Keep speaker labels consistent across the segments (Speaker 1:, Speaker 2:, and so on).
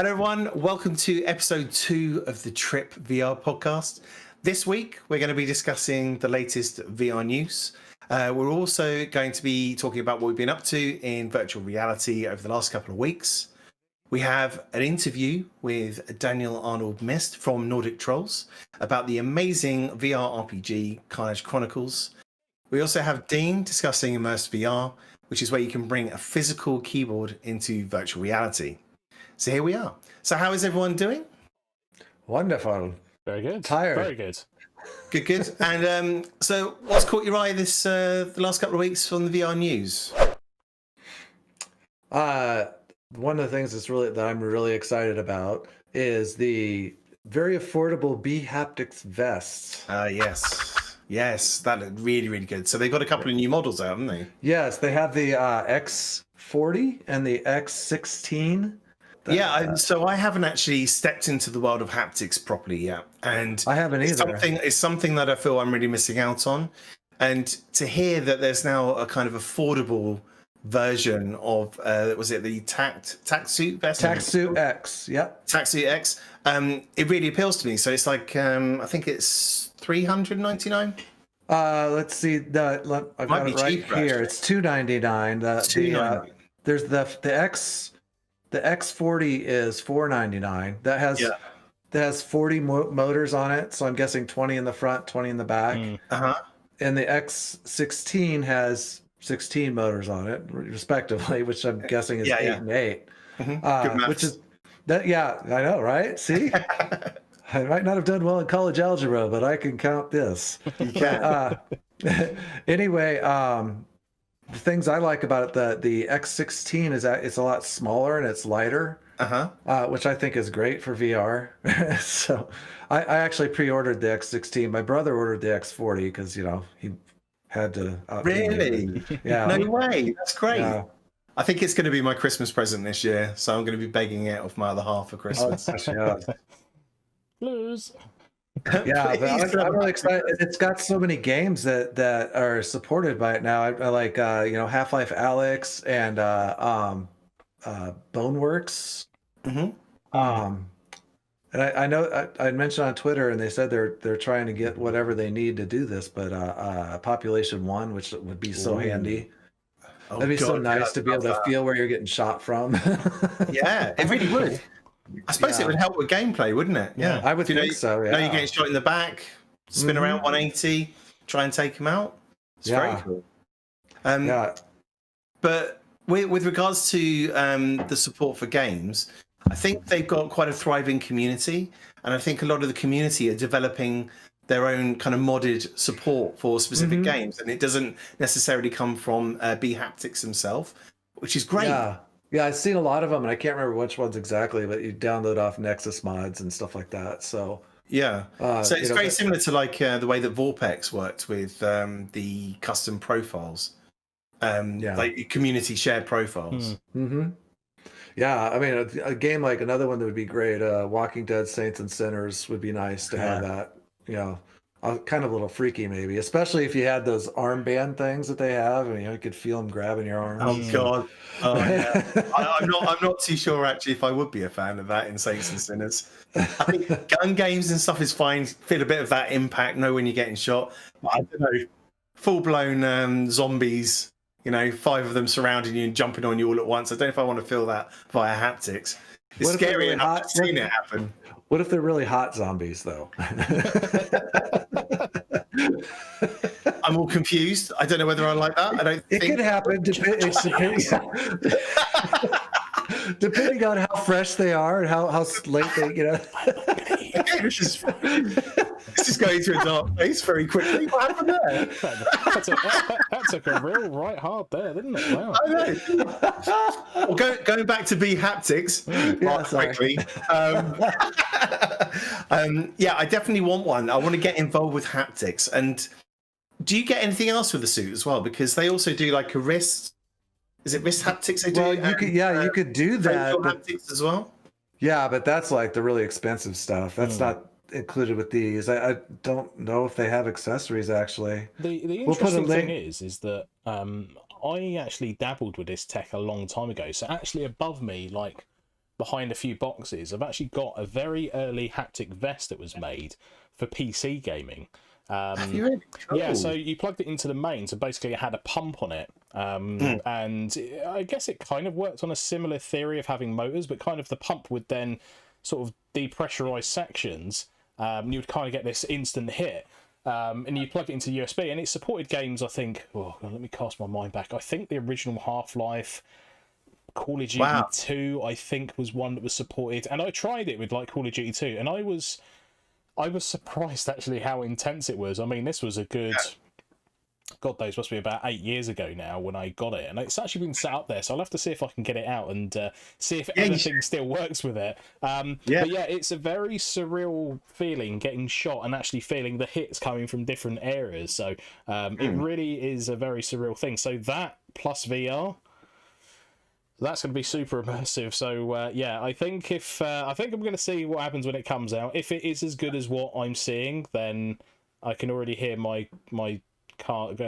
Speaker 1: Hello everyone, welcome to episode 2 of the Trip VR podcast. This week we're going to be discussing the latest VR news. We're also going to be talking about what we've been up to in virtual reality over the last couple of weeks. We have an interview with Daniel Arnold-Mist from Nordic Trolls about the amazing VR RPG Karnage Chronicals. We also have Dean discussing immersed VR, which is where you can bring a physical keyboard into virtual reality. So here we are. So how is everyone doing?
Speaker 2: Wonderful.
Speaker 3: Very good.
Speaker 2: Tired.
Speaker 3: Very good.
Speaker 1: Good. And so what's caught your eye this the last couple of weeks from the VR news?
Speaker 2: One of the things that I'm really excited about is the very affordable B-Haptics vests.
Speaker 1: Yes, that looked really good. So they've got a couple of new models out, haven't they?
Speaker 2: Yes, they have the X40 and the X16.
Speaker 1: So I haven't actually stepped into the world of haptics properly yet, and
Speaker 2: I haven't either.
Speaker 1: It's something that I feel I'm really missing out on. And to hear that there's now a kind of affordable version of was it the TacSuit vest?
Speaker 2: TacSuit X, yep.
Speaker 1: TacSuit X. It really appeals to me. So it's like I think it's $399.
Speaker 2: Let's see. I've got it right here. It's $299. There's the X. The X40 is $499. That has 40 motors on it, so I'm guessing 20 in the front, 20 in the back. And the X16 has 16 motors on it, respectively, which I'm guessing is 8 and 8. Which is that? Yeah, I know, right? See, I might not have done well in college algebra, but I can count this.
Speaker 1: You can.
Speaker 2: Anyway, the things I like about it, the X16 is that it's a lot smaller and it's lighter, which I think is great for VR. So I actually pre-ordered the X16. My brother ordered the X40 because, he had to.
Speaker 1: Really?
Speaker 2: Yeah.
Speaker 1: No way. That's great.
Speaker 2: Yeah.
Speaker 1: I think it's going to be my Christmas present this year, so I'm going to be begging it off my other half for Christmas.
Speaker 3: Lose.
Speaker 2: Yeah, I'm really excited. It's got so many games that are supported by it now. I like Half-Life Alyx and Boneworks.
Speaker 1: Mm-hmm.
Speaker 2: And I know I mentioned on Twitter, and they said they're trying to get whatever they need to do this, but Population 1, which would be so handy. That'd be so nice to be able to feel where you're getting shot from.
Speaker 1: Yeah, it really would. I suppose it would help with gameplay, wouldn't it?
Speaker 2: Yeah, I would think so. Yeah.
Speaker 1: Now you're getting shot in the back, spin around 180, try and take him out. It's very cool. But with regards to the support for games, I think they've got quite a thriving community, and I think a lot of the community are developing their own kind of modded support for specific games, and it doesn't necessarily come from B-Haptics himself, which is great.
Speaker 2: Yeah, I've seen a lot of them, and I can't remember which ones exactly, but you download off Nexus mods and stuff like that. So
Speaker 1: so it's very similar to like the way that Vorpex worked with the custom profiles, like community shared profiles.
Speaker 2: Yeah, I mean, a game like another one that would be great, Walking Dead Saints and Sinners would be nice to have that. Kind of a little freaky maybe, especially if you had those armband things that they have, and you could feel them grabbing your arms.
Speaker 1: Oh God! I'm not too sure actually if I would be a fan of that in Saints and Sinners. I think gun games and stuff is fine. Feel a bit of that impact. Know when you're getting shot. But I don't know, full blown zombies. 5 of them surrounding you and jumping on you all at once. I don't know if I want to feel that via haptics. It's scary enough. I've seen it happen.
Speaker 2: What if they're really hot zombies, though?
Speaker 1: I'm all confused. I don't know whether I like that.
Speaker 2: It could happen. Depending on how fresh they are and how late they,
Speaker 1: This is going to a dark place very quickly. What happened there?
Speaker 3: That took a real right hard there, didn't it? Wow.
Speaker 1: I know. Well, going back to B-Haptics, quickly. I definitely want one. I want to get involved with haptics. And do you get anything else with the suit as well? Because they also do like a wrist. Is it wrist haptics they do?
Speaker 2: Well, you could do that.
Speaker 1: Haptics as well.
Speaker 2: Yeah, but that's like the really expensive stuff. That's not included with these. I don't know if they have accessories actually.
Speaker 3: The interesting thing is that I actually dabbled with this tech a long time ago. So actually above me, like behind a few boxes, I've actually got a very early haptic vest that was made for PC gaming.
Speaker 1: Have you really?
Speaker 3: Yeah, so you plugged it into the main, so basically it had a pump on it, and I guess it kind of worked on a similar theory of having motors, but kind of the pump would then sort of depressurize sections. You would kind of get this instant hit, and you plug it into USB, and it supported games, I think, oh, let me cast my mind back, I think the original Half-Life, Call of Duty 2, I think, was one that was supported, and I tried it with like Call of Duty 2, and I was surprised actually how intense it was. I mean, this was a good, God knows, must be about 8 years ago now when I got it, and it's actually been sat up there, so I'll have to see if I can get it out and see if anything still works with it. But yeah, it's a very surreal feeling getting shot and actually feeling the hits coming from different areas. So it really is a very surreal thing. So that plus VR, that's going to be super immersive. So yeah, I think I think I'm going to see what happens when it comes out. If it is as good as what I'm seeing, then I can already hear my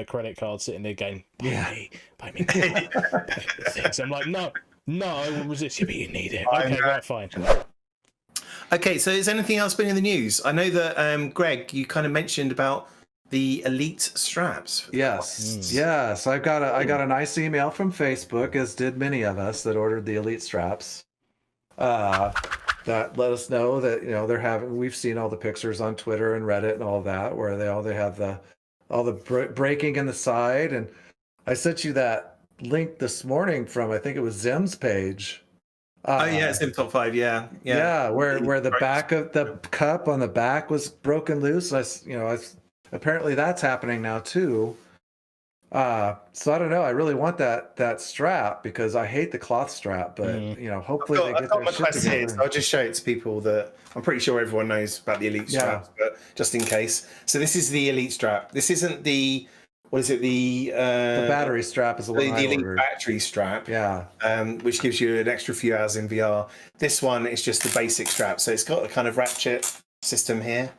Speaker 3: credit card sitting there going, buy me things. I'm like, no, I will resist you, but you need it. Okay, right, fine.
Speaker 1: Okay, so has anything else been in the news? I know that Greg, you kind of mentioned about the Elite straps.
Speaker 2: Yes. I got a nice email from Facebook, as did many of us that ordered the Elite straps. That let us know that we've seen all the pictures on Twitter and Reddit and all that, where they have all the breaking in the side, and I sent you that link this morning from, I think it was Zim's page.
Speaker 1: It's in top 5. Yeah,
Speaker 2: where the back of the cup on the back was broken loose. Apparently that's happening now too. So I don't know. I really want that strap because I hate the cloth strap, but hopefully they get their shit together.
Speaker 1: So I'll just show it to people that I'm pretty sure everyone knows about the Elite straps, but just in case. So this is the Elite strap. This isn't the, what is it? The
Speaker 2: battery strap is the one I
Speaker 1: Elite
Speaker 2: ordered.
Speaker 1: battery strap.
Speaker 2: Yeah.
Speaker 1: Which gives you an extra few hours in VR. This one is just the basic strap. So it's got a kind of ratchet system here,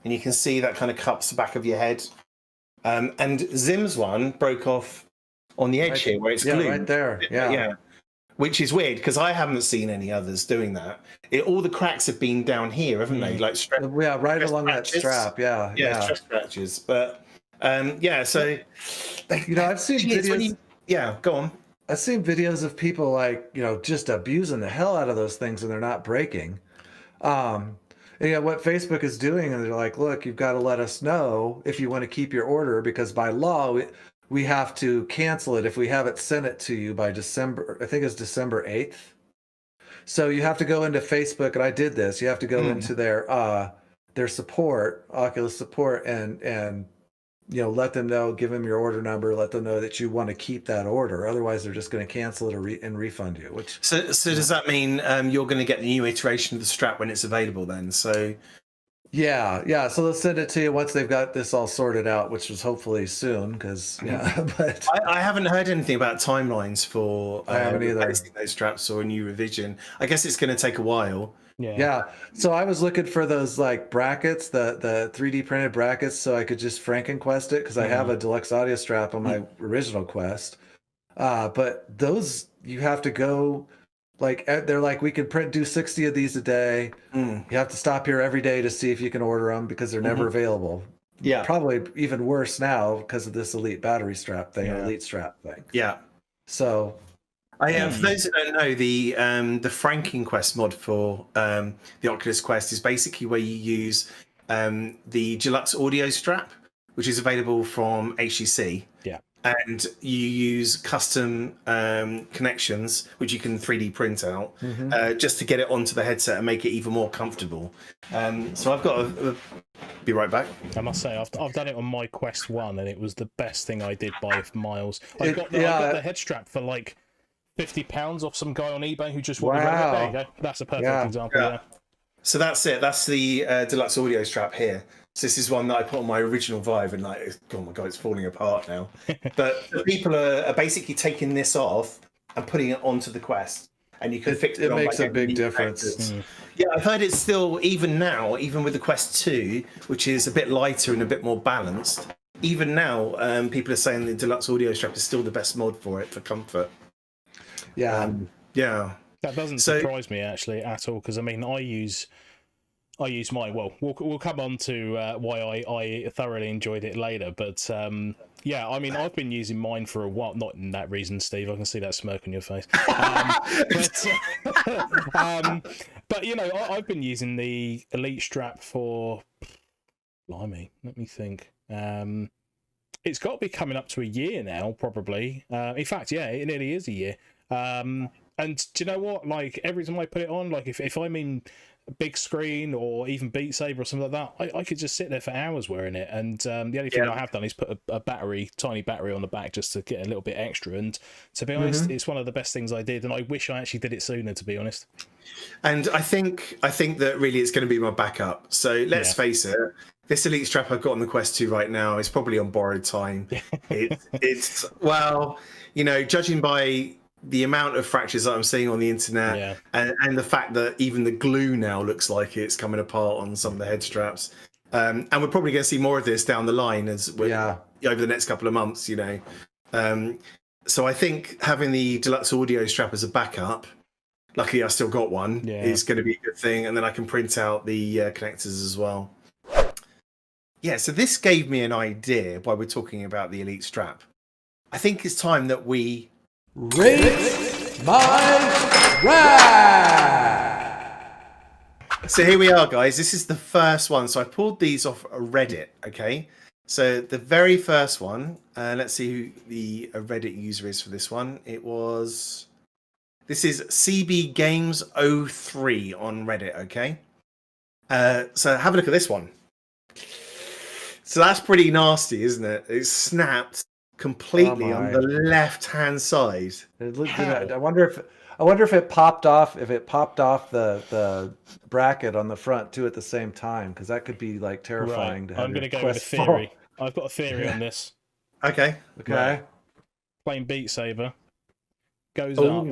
Speaker 1: and you can see that kind of cups the back of your head. And Zim's one broke off on the edge here where it's glued.
Speaker 2: Yeah, right there. Yeah.
Speaker 1: Which is weird because I haven't seen any others doing that. All the cracks have been down here, haven't they? Like
Speaker 2: right along that strap. Yeah.
Speaker 1: Stress scratches. But so
Speaker 2: I've seen videos.
Speaker 1: Go on.
Speaker 2: I've seen videos of people just abusing the hell out of those things and they're not breaking. What Facebook is doing, and they're like, look, you've got to let us know if you want to keep your order, because by law we have to cancel it if we haven't sent it to you by December. I think it's December 8th. So you have to go into Facebook, and I did this. You have to go into their support, Oculus support, and let them know, give them your order number, let them know that you want to keep that order. Otherwise, they're just going to cancel it and refund you.
Speaker 1: So does that mean you're going to get the new iteration of the strap when it's available then? So
Speaker 2: yeah. So they'll send it to you once they've got this all sorted out, which was hopefully soon. Because but
Speaker 1: I haven't heard anything about timelines for
Speaker 2: I haven't either.
Speaker 1: Those straps or a new revision. I guess it's going to take a while.
Speaker 2: Yeah. So I was looking for those brackets, the 3D printed brackets, so I could just FrankenQuest it, because I have a deluxe audio strap on my original Quest. But those you have to go they're like, we can do 60 of these a day. You have to stop here every day to see if you can order them because they're never available.
Speaker 1: Yeah.
Speaker 2: Probably even worse now because of this Elite battery strap thing, Elite strap thing.
Speaker 1: Yeah.
Speaker 2: So
Speaker 1: for those who don't know, the FrankenQuest mod for the Oculus Quest is basically where you use the deluxe audio strap, which is available from HTC.
Speaker 3: Yeah.
Speaker 1: And you use custom connections, which you can 3D print out, just to get it onto the headset and make it even more comfortable. So I've got to be right back.
Speaker 3: I must say, I've done it on my Quest 1, and it was the best thing I did by miles. I got the head strap for like £50 off some guy on eBay who just wanted it. There you go. That's a perfect example. Yeah.
Speaker 1: So that's it. That's the deluxe audio strap here. So this is one that I put on my original Vive, and oh my god, it's falling apart now. But people are basically taking this off and putting it onto the Quest, and you can fix it.
Speaker 2: It makes a big difference.
Speaker 1: Yeah, I've heard it's still, even now, even with the Quest 2, which is a bit lighter and a bit more balanced. Even now, people are saying the deluxe audio strap is still the best mod for it for comfort.
Speaker 2: Yeah.
Speaker 1: Yeah.
Speaker 3: That doesn't surprise me actually at all, because I mean I use mine. Well, we'll come on to why I thoroughly enjoyed it later, but yeah, I mean I've been using mine for a while. Not in that reason, Steve. I can see that smirk on your face. But you know, I've been using the Elite strap for, blimey, let me think. It's got to be coming up to a year now, probably. In fact, yeah, it nearly is a year. And do you know what? Like every time I put it on, like if I'm in big screen or even Beat Saber or something like that, I could just sit there for hours wearing it. And the only thing I have done is put a tiny battery on the back just to get a little bit extra. And to be honest, it's one of the best things I did, and I wish I actually did it sooner, to be honest.
Speaker 1: And I think that really it's going to be my backup. So let's face it, this Elite strap I've got on the Quest 2 right now is probably on borrowed time. It's well, you know, judging by the amount of fractures that I'm seeing on the internet, and the fact that even the glue now looks like it's coming apart on some of the head straps, and we're probably going to see more of this down the line as over the next couple of months, you know. So I think having the Deluxe Audio strap as a backup, luckily I still got one, is going to be a good thing, and then I can print out the connectors as well. Yeah, so this gave me an idea while we're talking about the Elite strap. I think it's time that we
Speaker 2: rate my rack.
Speaker 1: So here we are, guys. This is the first one. So I pulled these off Reddit, okay? So the very first one, let's see who the Reddit user is for this one. This is CB Games 03 on Reddit, okay? So have a look at this one. So that's pretty nasty, isn't it? It's snapped completely on the left-hand side.
Speaker 2: I wonder if it popped off. If it popped off the bracket on the front too at the same time, because that could be like terrifying.
Speaker 3: Right. I'm going to go with a theory. I've got a theory on this.
Speaker 1: Okay.
Speaker 3: Right. Playing Beat Saber, goes up,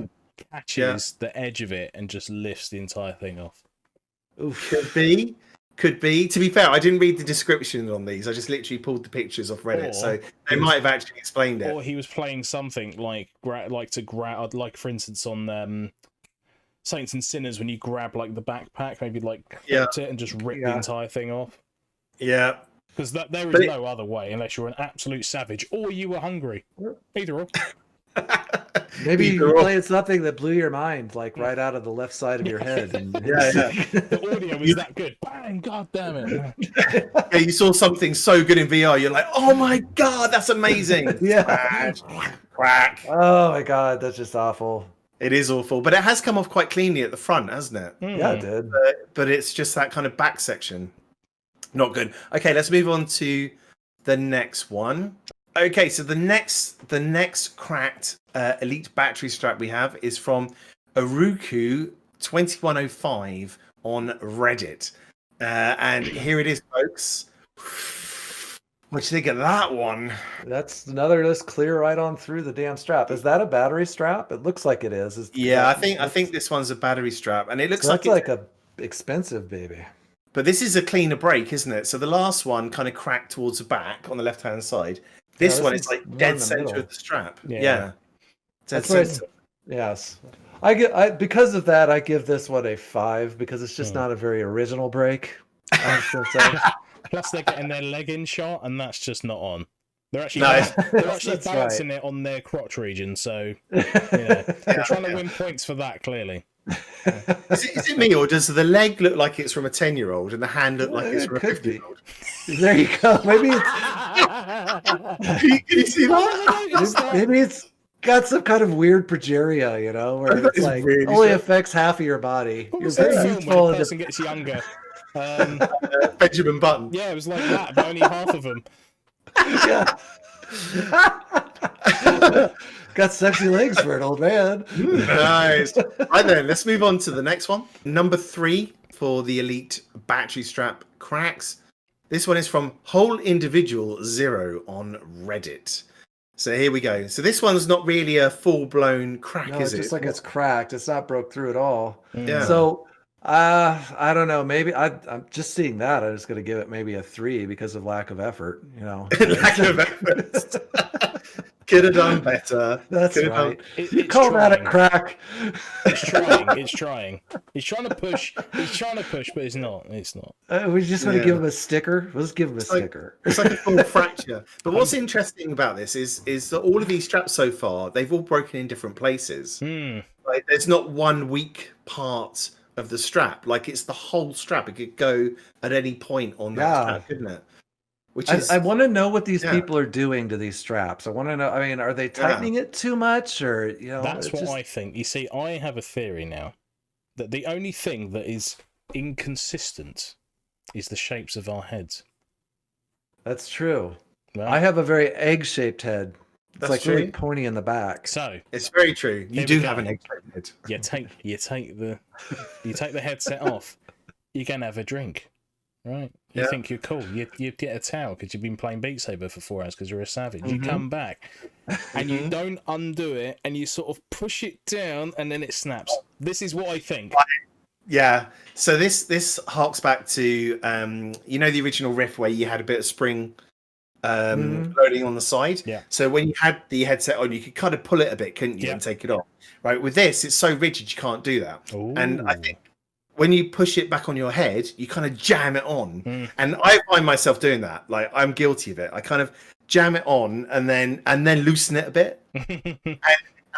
Speaker 3: catches the edge of it, and just lifts the entire thing off.
Speaker 1: Oof. Could be. To be fair, I didn't read the description on these. I just literally pulled the pictures off Reddit, so they might have actually explained it.
Speaker 3: Or he was playing something like for instance on Saints and Sinners, when you grab like the backpack, maybe like it and just rip the entire thing off.
Speaker 1: Yeah.
Speaker 3: Because there is no other way unless you're an absolute savage or you were hungry. Either or.
Speaker 2: Maybe you played something that blew your mind, like right out of the left side of your head. And
Speaker 3: the audio was that good. Bang! God damn it!
Speaker 1: Yeah, you saw something so good in VR. You're like, oh my god, that's amazing! Crack.
Speaker 2: Oh my god, that's just awful.
Speaker 1: It is awful, but it has come off quite cleanly at the front, hasn't it?
Speaker 2: Yeah, it did.
Speaker 1: But it's just that kind of back section. Not good. Okay, let's move on to the next one. Okay, so the next cracked Elite battery strap we have is from Aruku2105 on Reddit. And here it is, folks. What do you think of that one?
Speaker 2: That's another just clear right on through the damn strap. Is that a battery strap? It looks like it is.
Speaker 1: I think this one's a battery strap, and it looks
Speaker 2: like a expensive baby.
Speaker 1: But this is a cleaner break, isn't it? So the last one kind of cracked towards the back on the left-hand side. This one is like dead center of the strap. Yeah.
Speaker 2: That's right. Yes. Because of that, I give this one a 5 because it's just not a very original break.
Speaker 3: Plus, they're getting their leg in shot, and that's just not on. They're actually bouncing it on their crotch region, so they're trying to win points for that, clearly.
Speaker 1: Is it me, or does the leg look like it's from a 10-year-old and the hand look like it's from a 50-year-old?
Speaker 2: There you go. Maybe it's...
Speaker 1: Can you see that?
Speaker 2: Maybe it's got some kind of weird progeria, you know, where it's like really only affects half of your body.
Speaker 3: You're very youthful. The person gets younger.
Speaker 1: Benjamin Button.
Speaker 3: Yeah, it was like that, but only half of them.
Speaker 2: Got sexy legs for an old man.
Speaker 1: Nice. Right then, let's move on to the next one. Number 3 for the Elite battery strap cracks. This one is from Whole Individual 0 on Reddit. So here we go. So this one's not really a full-blown crack, is it?
Speaker 2: It's just like it's cracked. It's not broke through at all.
Speaker 1: Yeah.
Speaker 2: So I don't know. Maybe I'm just seeing that. I'm just going to give it maybe a 3 because of lack of effort. You know,
Speaker 1: lack of effort. Could have done better.
Speaker 2: That's
Speaker 1: Could've
Speaker 2: right.
Speaker 1: done...
Speaker 2: You call that a crack?
Speaker 3: It's trying. It's trying. He's trying to push. He's trying to push, but it's not. It's not.
Speaker 2: We just want to give him a sticker. Let's give him a sticker.
Speaker 1: It's like a full fracture. But what's interesting about this is that all of these straps so far, they've all broken in different places. Like, there's not one weak part of the strap. Like, it's the whole strap. It could go at any point on that strap, couldn't it? Which is,
Speaker 2: I want to know what these people are doing to these straps. I want to know. I mean, are they tightening it too much, or
Speaker 3: That's what I think. You see, I have a theory now that the only thing that is inconsistent is the shapes of our heads.
Speaker 2: That's true.
Speaker 3: Right?
Speaker 2: I have a very egg-shaped head. It's
Speaker 1: That's
Speaker 2: like
Speaker 1: true.
Speaker 2: really pointy in the back.
Speaker 3: So
Speaker 1: it's very true. You do have an egg-shaped head.
Speaker 3: You take the headset off. You're gonna have a drink. Right, you think you're cool. You get a towel because you've been playing Beat Saber for 4 hours because you're a savage. You come back and you don't undo it, and you sort of push it down, and then it snaps. This is what I think.
Speaker 1: Yeah. So this harks back to the original Rift where you had a bit of spring loading on the side.
Speaker 3: Yeah.
Speaker 1: So when you had the headset on, you could kind of pull it a bit, couldn't you, and take it off. Right. With this, it's so rigid you can't do that.
Speaker 3: Ooh.
Speaker 1: And I think when you push it back on your head, you kind of jam it on. And I find myself doing that. Like, I'm guilty of it. I kind of jam it on and then loosen it a bit. And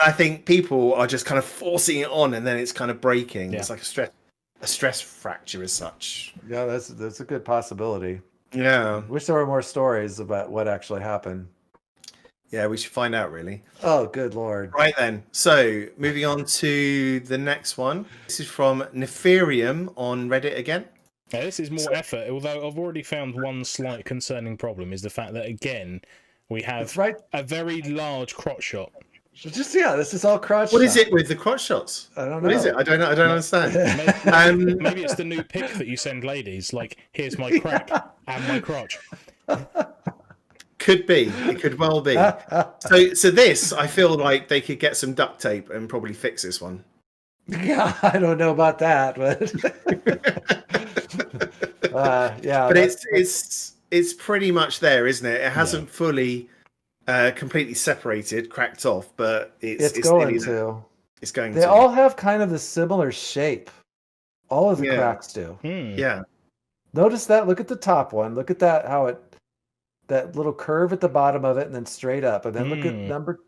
Speaker 1: I think people are just kind of forcing it on, and then it's kind of breaking. It's like a stress fracture as such.
Speaker 2: Yeah, that's a good possibility.
Speaker 1: Yeah.
Speaker 2: Wish there were more stories about what actually happened.
Speaker 1: Yeah, we should find out, really.
Speaker 2: Oh, good Lord.
Speaker 1: Right then. So, moving on to the next one. This is from Nefarium on Reddit again.
Speaker 3: Now, this is more effort, although I've already found one slight concerning problem, is the fact that, again, we have a very large crotch shot.
Speaker 2: This is all crotch
Speaker 1: What is it with the crotch shots?
Speaker 2: I don't know.
Speaker 1: What is it? I don't know. I don't understand.
Speaker 3: Maybe it's the new pic that you send ladies, like, here's my crack and my crotch.
Speaker 1: Could be. It could well be. So this, I feel like they could get some duct tape and probably fix this one.
Speaker 2: Yeah, I don't know about that, but
Speaker 1: But it's pretty much there, isn't it? It hasn't fully completely separated, cracked off, but it's
Speaker 2: going to.
Speaker 1: It's going
Speaker 2: to. They all have kind of a similar shape. All of the cracks do.
Speaker 1: Yeah.
Speaker 2: Notice that. Look at the top one. Look at that. That little curve at the bottom of it, and then straight up. And then look at number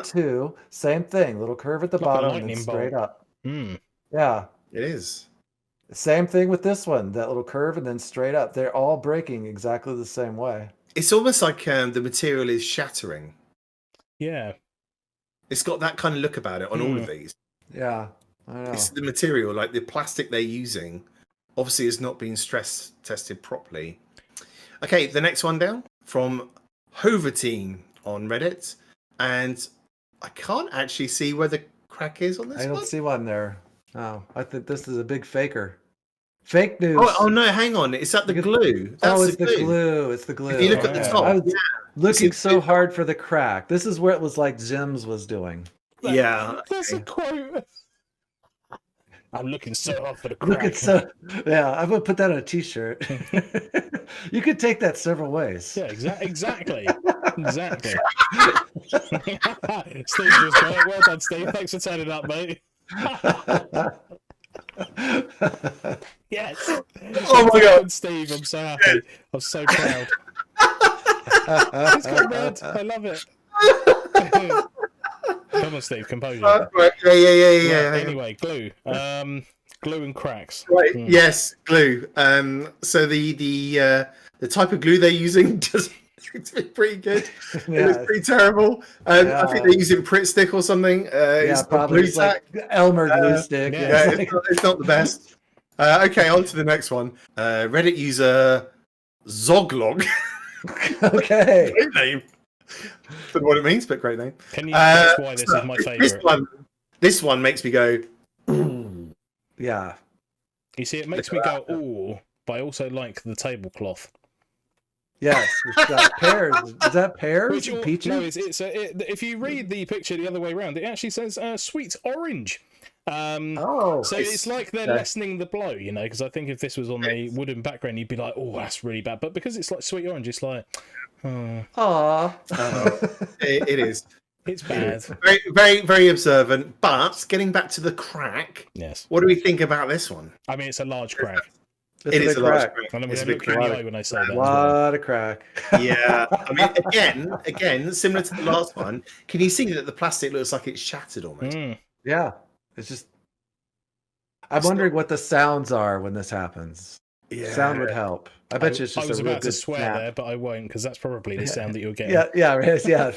Speaker 2: 2. Same thing. Little curve at the bottom, and then straight up. Yeah.
Speaker 1: It is.
Speaker 2: Same thing with this one. That little curve, and then straight up. They're all breaking exactly the same way.
Speaker 1: It's almost like the material is shattering.
Speaker 3: Yeah.
Speaker 1: It's got that kind of look about it on all of these.
Speaker 2: Yeah, I know.
Speaker 1: It's the material, like the plastic they're using, obviously has not been stress tested properly. Okay, the next one down from Hoverteen on Reddit, and I can't actually see where the crack is on this one.
Speaker 2: I don't see one there. Oh, I think this is a big faker. Fake news.
Speaker 1: Oh no, hang on. Is that the glue?
Speaker 2: That's it's the glue. It's the glue.
Speaker 1: If you look at the top.
Speaker 2: I was looking so hard for the crack. This is where it was like Jim's was doing.
Speaker 1: Yeah.
Speaker 3: That's a quote. I'm looking so hard for the crack.
Speaker 2: I'm going to put that on a t-shirt. You could take that several ways.
Speaker 3: Yeah, exactly. Exactly. Steve just got it. Well done, Steve. Thanks for turning up, mate. Yes.
Speaker 1: Oh my God,
Speaker 3: Steve, I'm so happy. I'm so proud. It's got red. I love it. Come on, Steve. Composure.
Speaker 1: Right. Yeah.
Speaker 3: Anyway, glue. Glue and cracks.
Speaker 1: Right. Yes, glue. So the type of glue they're using just it's pretty good.
Speaker 2: Yeah.
Speaker 1: It's pretty terrible. I think they're using Pritt stick or something. It's
Speaker 2: probably
Speaker 1: glue
Speaker 2: like Elmer glue stick.
Speaker 1: Yeah, it's not the best. Okay, on to the next one. Reddit user Zoglog.
Speaker 2: Okay.
Speaker 1: Great name. Don't know what it means, but great name.
Speaker 3: Can you guess why this is my favourite?
Speaker 1: This one makes me go,
Speaker 2: ooh. Yeah.
Speaker 3: You see, it makes me go, ooh, but I also like the tablecloth.
Speaker 2: Yes, it's got pears. Is that pears? Peaches?
Speaker 3: No, if you read the picture the other way around, it actually says sweet orange. So it's like they're lessening the blow, you know, because I think if this was on a wooden background, you'd be like, oh, that's really bad. But because it's like Sweet Orange, it's like, oh.
Speaker 1: It is.
Speaker 3: It's bad.
Speaker 1: Very, very, very observant. But getting back to the crack,
Speaker 3: yes.
Speaker 1: What do we think about this one?
Speaker 3: I mean, it's a large crack.
Speaker 1: It is a large crack.
Speaker 3: And I'm going to look you in the eye when I say that.
Speaker 2: A lot of crack.
Speaker 1: Yeah. I mean, again, similar to the last one, can you see that the plastic looks like it's shattered almost?
Speaker 2: Yeah. It's just... I'm wondering what the sounds are when this happens.
Speaker 1: Yeah.
Speaker 2: Sound would help. I bet you it's just
Speaker 3: I was
Speaker 2: a real
Speaker 3: about to
Speaker 2: good
Speaker 3: swear
Speaker 2: snap.
Speaker 3: there, but I won't, because that's probably the sound that you're getting.
Speaker 2: Yeah.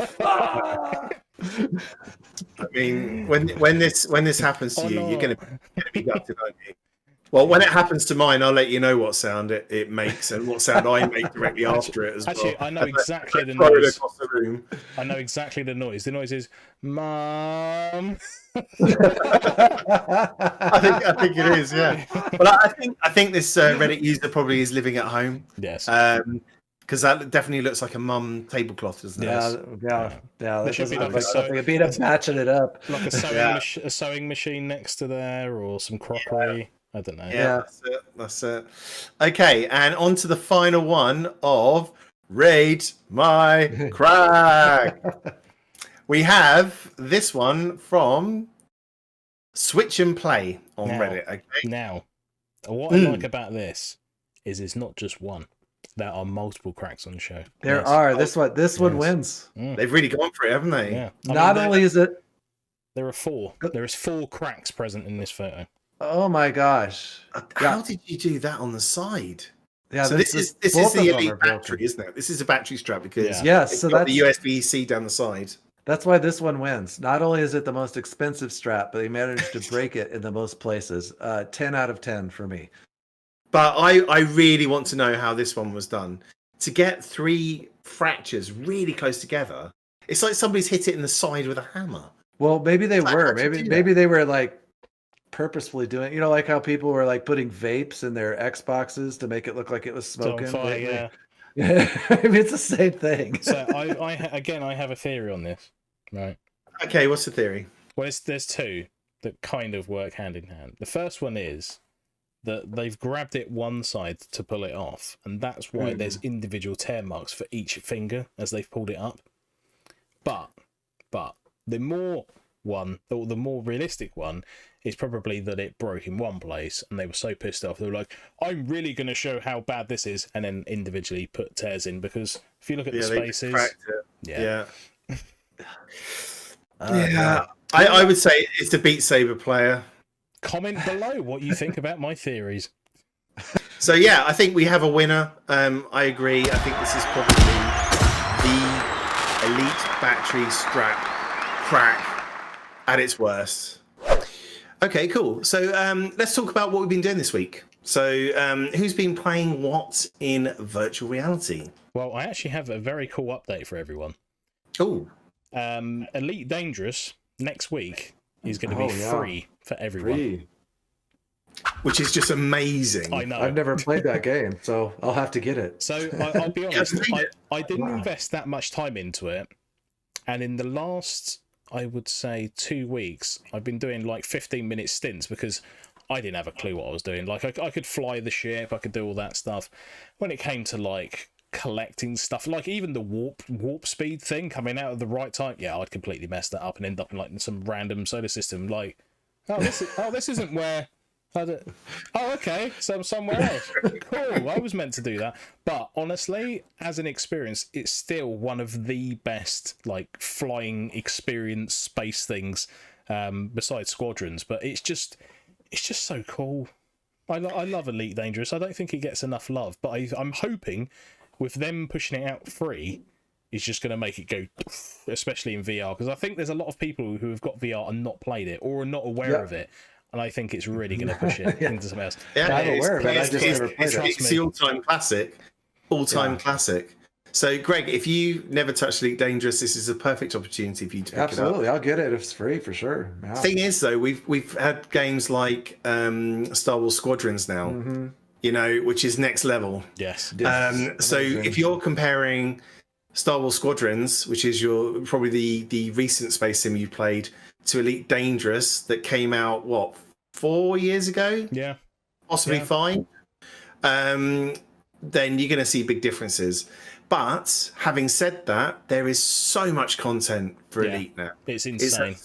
Speaker 1: I mean, when this happens to you, you're going to be gutted, aren't you? Well, when it happens to mine, I'll let you know what sound it makes and what sound I make directly after it as well.
Speaker 3: Actually, I know exactly the noise.
Speaker 1: Across the room.
Speaker 3: I know exactly the noise. The noise is, Mum.
Speaker 1: I think it is, yeah. Well, I think this Reddit user probably is living at home.
Speaker 3: Yes.
Speaker 1: Because that definitely looks like a mum tablecloth, doesn't it?
Speaker 2: Yeah.
Speaker 3: There should be like
Speaker 2: a bit of matching it up,
Speaker 3: like a sewing machine next to there, or some crockery.
Speaker 1: Yeah.
Speaker 3: I don't know.
Speaker 1: Yeah, that's it. Okay, and on to the final one of Rate My Crack. We have this one from Switch and Play on Reddit. Okay.
Speaker 3: Now, what I like about this is it's not just one. There are multiple cracks on the show.
Speaker 2: There are. This one wins.
Speaker 1: They've really gone for it, haven't they?
Speaker 3: Yeah.
Speaker 2: Not only is it...
Speaker 3: There are 4. There is 4 cracks present in this photo.
Speaker 2: Oh my gosh!
Speaker 1: How did you do that on the side?
Speaker 2: Yeah,
Speaker 1: so this is the elite battery, isn't it? This is a battery strap because
Speaker 2: so
Speaker 1: got the USB-C down the side.
Speaker 2: That's why this one wins. Not only is it the most expensive strap, but they managed to break it in the most places. 10 out of 10 for me.
Speaker 1: But I really want to know how this one was done. To get 3 fractures really close together, it's like somebody's hit it in the side with a hammer.
Speaker 2: Well, maybe they were. Maybe they were like purposefully doing, like how people were like putting vapes in their Xboxes to make it look like it was smoking.
Speaker 3: Fire,
Speaker 2: I mean, it's the same thing.
Speaker 3: So I have a theory on this, right?
Speaker 1: Okay, what's the theory?
Speaker 3: Well, there's 2 that kind of work hand in hand. The first one is that they've grabbed it one side to pull it off, and that's why there's individual tear marks for each finger as they've pulled it up. But the more realistic one is probably that it broke in one place and they were so pissed off they were like, I'm really going to show how bad this is, and then individually put tears in, because if you look at the spaces,
Speaker 1: I would say it's a Beat Saber player. Comment
Speaker 3: below what you think about my theories.
Speaker 1: So yeah, I think we have a winner. I agree. I think this is probably the elite battery strap crack at its worst. Okay, cool. So let's talk about what we've been doing this week. So who's been playing what in virtual reality?
Speaker 3: Well, I actually have a very cool update for everyone.
Speaker 1: Oh.
Speaker 3: Elite Dangerous next week is going to be free for everyone.
Speaker 2: Free.
Speaker 1: Which is just amazing.
Speaker 3: I know.
Speaker 2: I've never played that game, so I'll have to get it.
Speaker 3: So I'll be honest, I didn't invest that much time into it. And in the last, I would say, 2 weeks, I've been doing like 15-minute stints because I didn't have a clue what I was doing. Like I could fly the ship, I could do all that stuff. When it came to like collecting stuff, like even the warp speed thing coming out at the right time, I'd completely mess that up and end up in like some random solar system. Like, this isn't where. Okay, so I'm somewhere else. Cool, I was meant to do that. But honestly, as an experience, it's still one of the best like flying experience space things, besides Squadrons. But it's just so cool. I love Elite Dangerous. I don't think it gets enough love, but I'm hoping with them pushing it out free, is just going to make it go, especially in VR, because I think there's a lot of people who have got VR and not played it or are not aware of it. And I think it's really going to push it into something else.
Speaker 1: Yeah,
Speaker 2: I'm aware of it. I just never played it.
Speaker 1: It's the all-time classic. Classic. So, Greg, if you never touched Elite Dangerous, this is a perfect opportunity for you to pick it up.
Speaker 2: Absolutely, I'll get it if it's free for sure. Yeah.
Speaker 1: Thing is, though, we've had games like Star Wars Squadrons now, which is next level.
Speaker 3: Yes.
Speaker 1: So if you're comparing Star Wars Squadrons, which is your probably the recent space sim you played, to Elite Dangerous that came out 4 years ago?
Speaker 3: Yeah,
Speaker 1: possibly 5. Then you're going to see big differences. But having said that, there is so much content for Elite now.
Speaker 3: It's insane.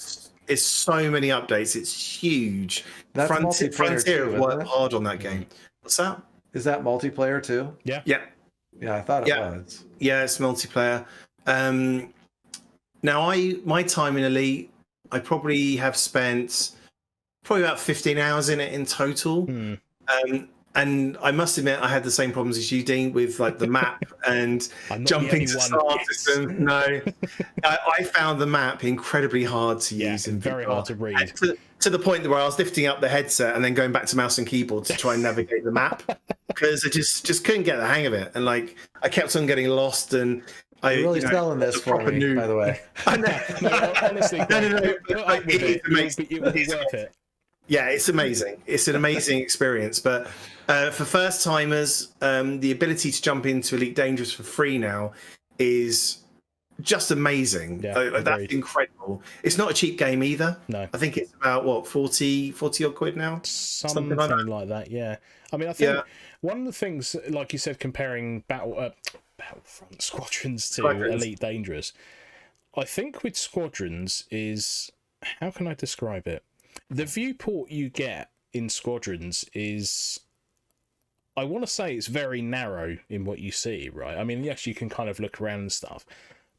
Speaker 1: It's so many updates. It's huge.
Speaker 2: That's
Speaker 1: Frontier have worked hard on that game. What's that?
Speaker 2: Is that multiplayer too?
Speaker 3: Yeah.
Speaker 2: Yeah, I thought it was.
Speaker 1: Yeah, it's multiplayer. Now, my time in Elite, I probably have spent about 15 hours in it in total. And I must admit, I had the same problems as you, Dean, with like the map and jumping to star system. No, I found the map incredibly hard to use and
Speaker 3: very hard to read.
Speaker 1: To the point where I was lifting up the headset and then going back to mouse and keyboard to try and navigate the map because I just couldn't get the hang of it. And like I kept on getting lost. And
Speaker 2: You're really selling this for me, by the way.
Speaker 3: No, honestly,
Speaker 1: it would be worth it. Yeah, it's amazing. It's an amazing experience. But for first timers, the ability to jump into Elite Dangerous for free now is just amazing.
Speaker 3: Yeah,
Speaker 1: that's incredible. It's not a cheap game either.
Speaker 3: No,
Speaker 1: I think it's about 40 odd quid now,
Speaker 3: something like that. Yeah, I mean, I think one of the things, like you said, comparing Battlefront Squadrons to Elite Dangerous, I think with Squadrons is, how can I describe it? The viewport you get in Squadrons is, I want to say it's very narrow in what you see, right? I mean, yes, you can kind of look around and stuff.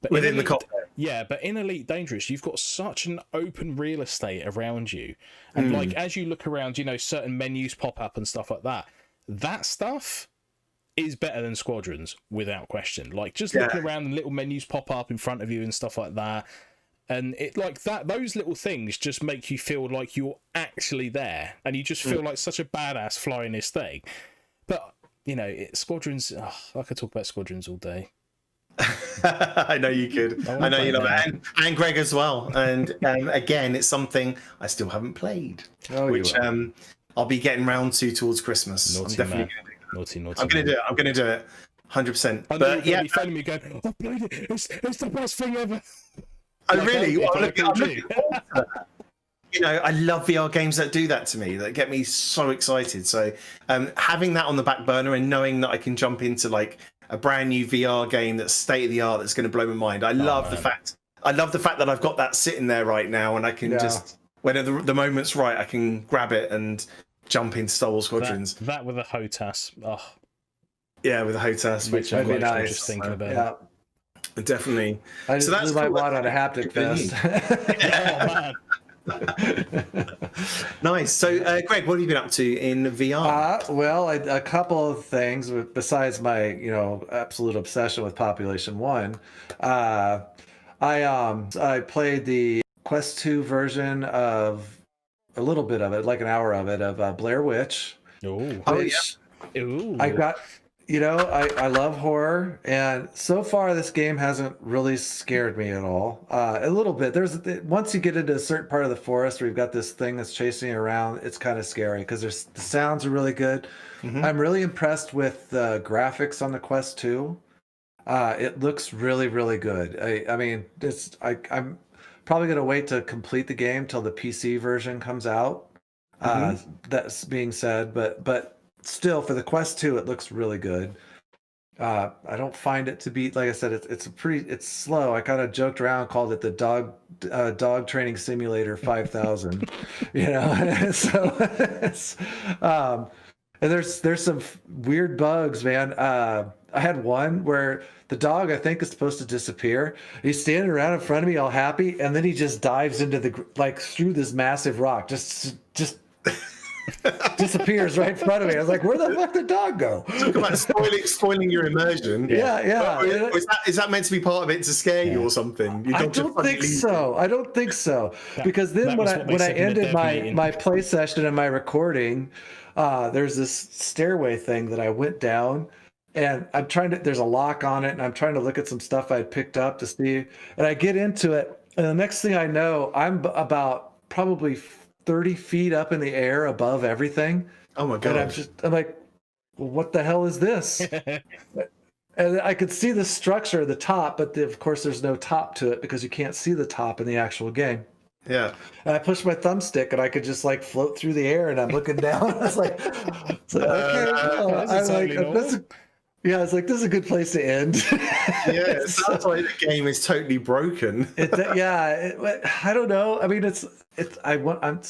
Speaker 3: But
Speaker 1: within the cockpit.
Speaker 3: Yeah, but in Elite Dangerous, you've got such an open real estate around you. And like, as you look around, certain menus pop up and stuff like that. That stuff is better than Squadrons, without question. Like, just looking around and little menus pop up in front of you and stuff like that. And it like that, those little things just make you feel like you're actually there, and you just feel like such a badass flying this thing. But Squadrons, I could talk about Squadrons all day.
Speaker 1: I know you could. I know you love it, and Greg as well. And again, it's something I still haven't played, which I'll be getting round to towards Christmas.
Speaker 3: Naughty,
Speaker 1: I'm definitely
Speaker 3: going to do that.
Speaker 1: I'm going to do it. I'm going to do it, 100%.
Speaker 3: But yeah, be phoning me going, "I played it. It's the best thing ever."
Speaker 1: I'm looking forward to that. I love VR games that do that to me, that get me so excited. So having that on the back burner and knowing that I can jump into like a brand new VR game that's state of the art, that's going to blow my mind. I love the fact that I've got that sitting there right now, and I can just, whenever the moment's right, I can grab it and jump into Star Wars Squadrons.
Speaker 3: That with a HOTAS. Oh.
Speaker 1: Yeah, with a HOTAS, which
Speaker 3: would be nice.
Speaker 1: Just
Speaker 3: thinking about it.
Speaker 1: Definitely.
Speaker 2: I just blew my wad on a haptic fest.
Speaker 1: Nice. So, Greg, what have you been up to in VR?
Speaker 2: Well, a couple of things besides my, absolute obsession with Population 1. I played the Quest 2 version of a little bit of it, like an hour of it, of Blair Witch.
Speaker 3: Ooh.
Speaker 2: I got. I love horror, and so far this game hasn't really scared me at all. A little bit. Once you get into a certain part of the forest where you've got this thing that's chasing you around, it's kind of scary because the sounds are really good. I'm really impressed with the graphics on the Quest 2. It looks really, really good. I'm probably going to wait to complete the game till the PC version comes out. That's being said, but still, for the Quest 2, it looks really good. I don't find it to be, like I said, it's slow. I kind of joked around, called it the dog training simulator 5000. So and there's some weird bugs, man. I had one where the dog, I think, is supposed to disappear. He's standing around in front of me all happy, and then he just dives into through this massive rock, just disappears right in front of me. I was like, where the fuck did the dog go?
Speaker 1: Talk about spoiling your immersion.
Speaker 2: Yeah.
Speaker 1: Is that meant to be part of it to scare you or something?
Speaker 2: I don't think so. Because then when I ended my play session and my recording, there's this stairway thing that I went down, and there's a lock on it, and I'm trying to look at some stuff I'd picked up to see, and I get into it, and the next thing I know, I'm about probably 30 feet up in the air above everything.
Speaker 1: Oh my god.
Speaker 2: And I'm like, well, what the hell is this? And I could see the structure of the top, but of course there's no top to it because you can't see the top in the actual game.
Speaker 1: Yeah.
Speaker 2: And I pushed my thumbstick and I could just like float through the air and I'm looking down. I was like, okay. Yeah, it's like, this is a good place to end.
Speaker 1: Yeah, it sounds like the game is totally broken.
Speaker 2: I don't know. I mean, it's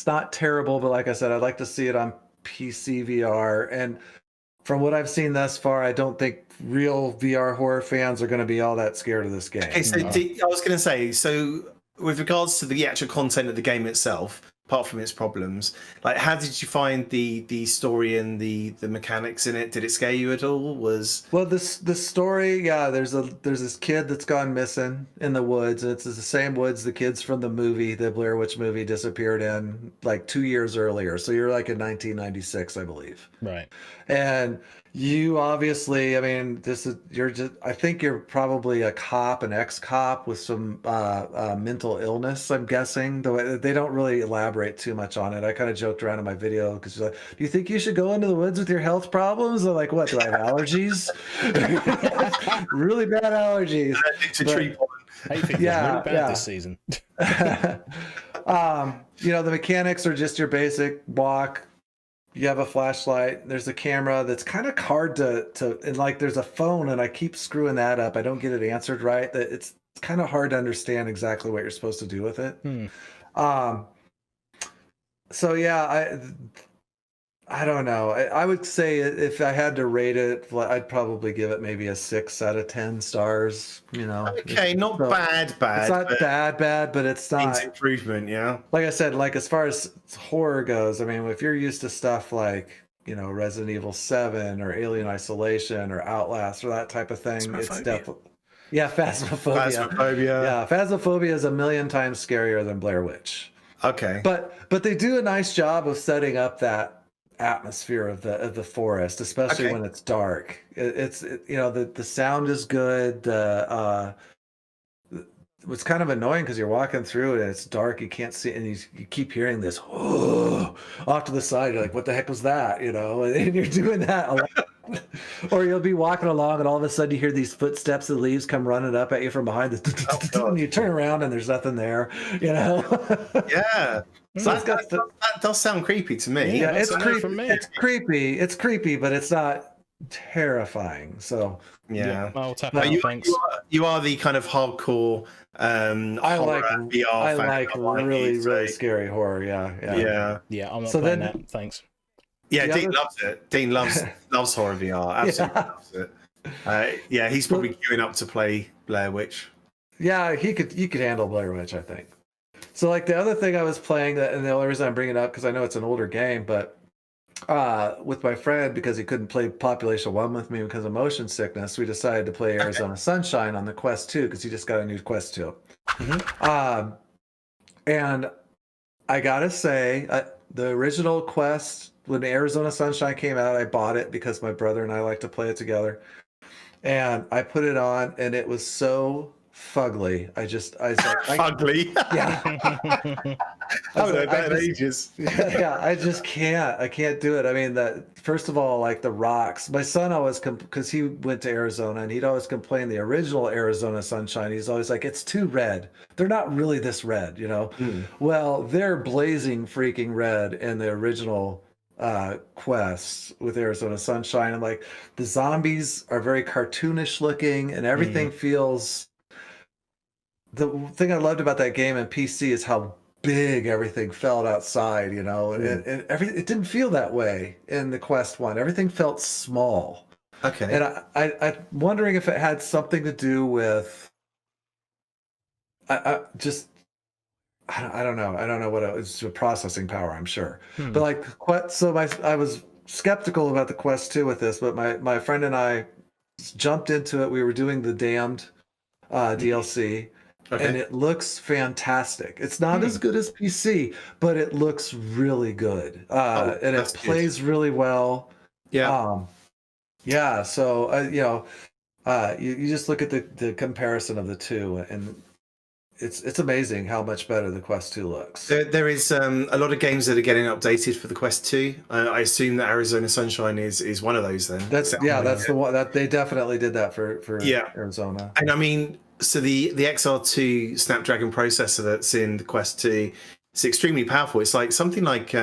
Speaker 2: not terrible, but like I said, I'd like to see it on PC VR. And from what I've seen thus far, I don't think real VR horror fans are going to be all that scared of this game.
Speaker 1: Okay, so I was going to say, so with regards to the actual content of the game itself, apart from its problems, like how did you find the story and the mechanics in it? Did it scare you at all?
Speaker 2: The story, yeah, there's this kid that's gone missing in the woods, and it's the same woods the kids from the Blair Witch movie disappeared in like 2 years earlier. So you're like in 1996, I believe.
Speaker 3: Right.
Speaker 2: And you obviously, I mean, I think you're probably a cop, an ex-cop with some mental illness, I'm guessing. Though they don't really elaborate too much on it. I kind of joked around in my video because she's like, do you think you should go into the woods with your health problems? I'm like, what, do I have allergies? Really bad allergies.
Speaker 3: Tree pollen. Really bad this season.
Speaker 2: The mechanics are just your basic walk. You have a flashlight. There's a camera that's kind of hard to and like there's a phone and I keep screwing that up. I don't get it answered right. It's kind of hard to understand exactly what you're supposed to do with it. So yeah, I don't know. I would say if I had to rate it, I'd probably give it maybe a 6 out of 10 stars.
Speaker 1: Okay, not bad.
Speaker 2: It's not bad, but it's not.
Speaker 1: It's improvement, yeah.
Speaker 2: Like I said, like as far as horror goes, I mean, if you're used to stuff like Resident Evil 7 or Alien Isolation or Outlast or that type of thing, it's definitely Phasmophobia. Yeah, Phasmophobia is a million times scarier than Blair Witch.
Speaker 1: Okay,
Speaker 2: but they do a nice job of setting up that atmosphere of the forest, especially when it's dark. The sound is good. It's kind of annoying because you're walking through it and it's dark, you can't see, and you keep hearing this off to the side. You're like, what the heck was that? And you're doing that a lot. Or you'll be walking along and all of a sudden you hear these footsteps of leaves come running up at you from behind and you turn around and there's nothing there.
Speaker 1: Yeah. So that does sound creepy to me.
Speaker 2: Yeah, it's creepy. It's creepy, but it's not terrifying. So
Speaker 3: yeah, I'll tap out. Thanks.
Speaker 1: You are the kind of hardcore
Speaker 2: I like really scary horror. Yeah.
Speaker 3: I'm not playing that. Thanks.
Speaker 1: Yeah, Dean loves it. Dean loves horror VR. Absolutely loves it. He's probably queuing up to play Blair Witch.
Speaker 2: Yeah, you could handle Blair Witch, I think. So like the other thing I was playing, and the only reason I'm bringing it up because I know it's an older game, but with my friend, because he couldn't play Population 1 with me because of motion sickness, we decided to play Arizona Sunshine on the Quest 2 because he just got a new Quest 2. And I gotta say, the original Quest, when Arizona Sunshine came out, I bought it because my brother and I like to play it together. And I put it on and it was so fugly. I was like,
Speaker 1: fugly?
Speaker 2: Yeah.
Speaker 1: Ages.
Speaker 2: Yeah, I just can't. I can't do it. I mean, first of all, like the rocks. My son always, because he went to Arizona and he'd always complain the original Arizona Sunshine. He's always like, it's too red. They're not really this red, Well, they're blazing freaking red in the original Quest with Arizona Sunshine. And like the zombies are very cartoonish looking and everything feels. The thing I loved about that game in PC is how big everything felt outside, and it didn't feel that way in the Quest 1. Everything felt small.
Speaker 1: Okay.
Speaker 2: And I'm wondering if it had something to do with I don't know. I don't know what it was. Processing power, I'm sure. But like I was skeptical about the Quest 2 with this, but my friend and I jumped into it. We were doing the Damned DLC. Okay. And it looks fantastic. It's not as good as PC, but it looks really good. And it plays really well. Yeah. So, you just look at the comparison of the two, and it's amazing how much better the Quest 2 looks.
Speaker 1: There is a lot of games that are getting updated for the Quest 2. I assume that Arizona Sunshine is one of those. Then
Speaker 2: that's the one that they definitely did that for Arizona.
Speaker 1: And I mean, so the XR2 Snapdragon processor that's in the Quest 2, it's extremely powerful. It's like something like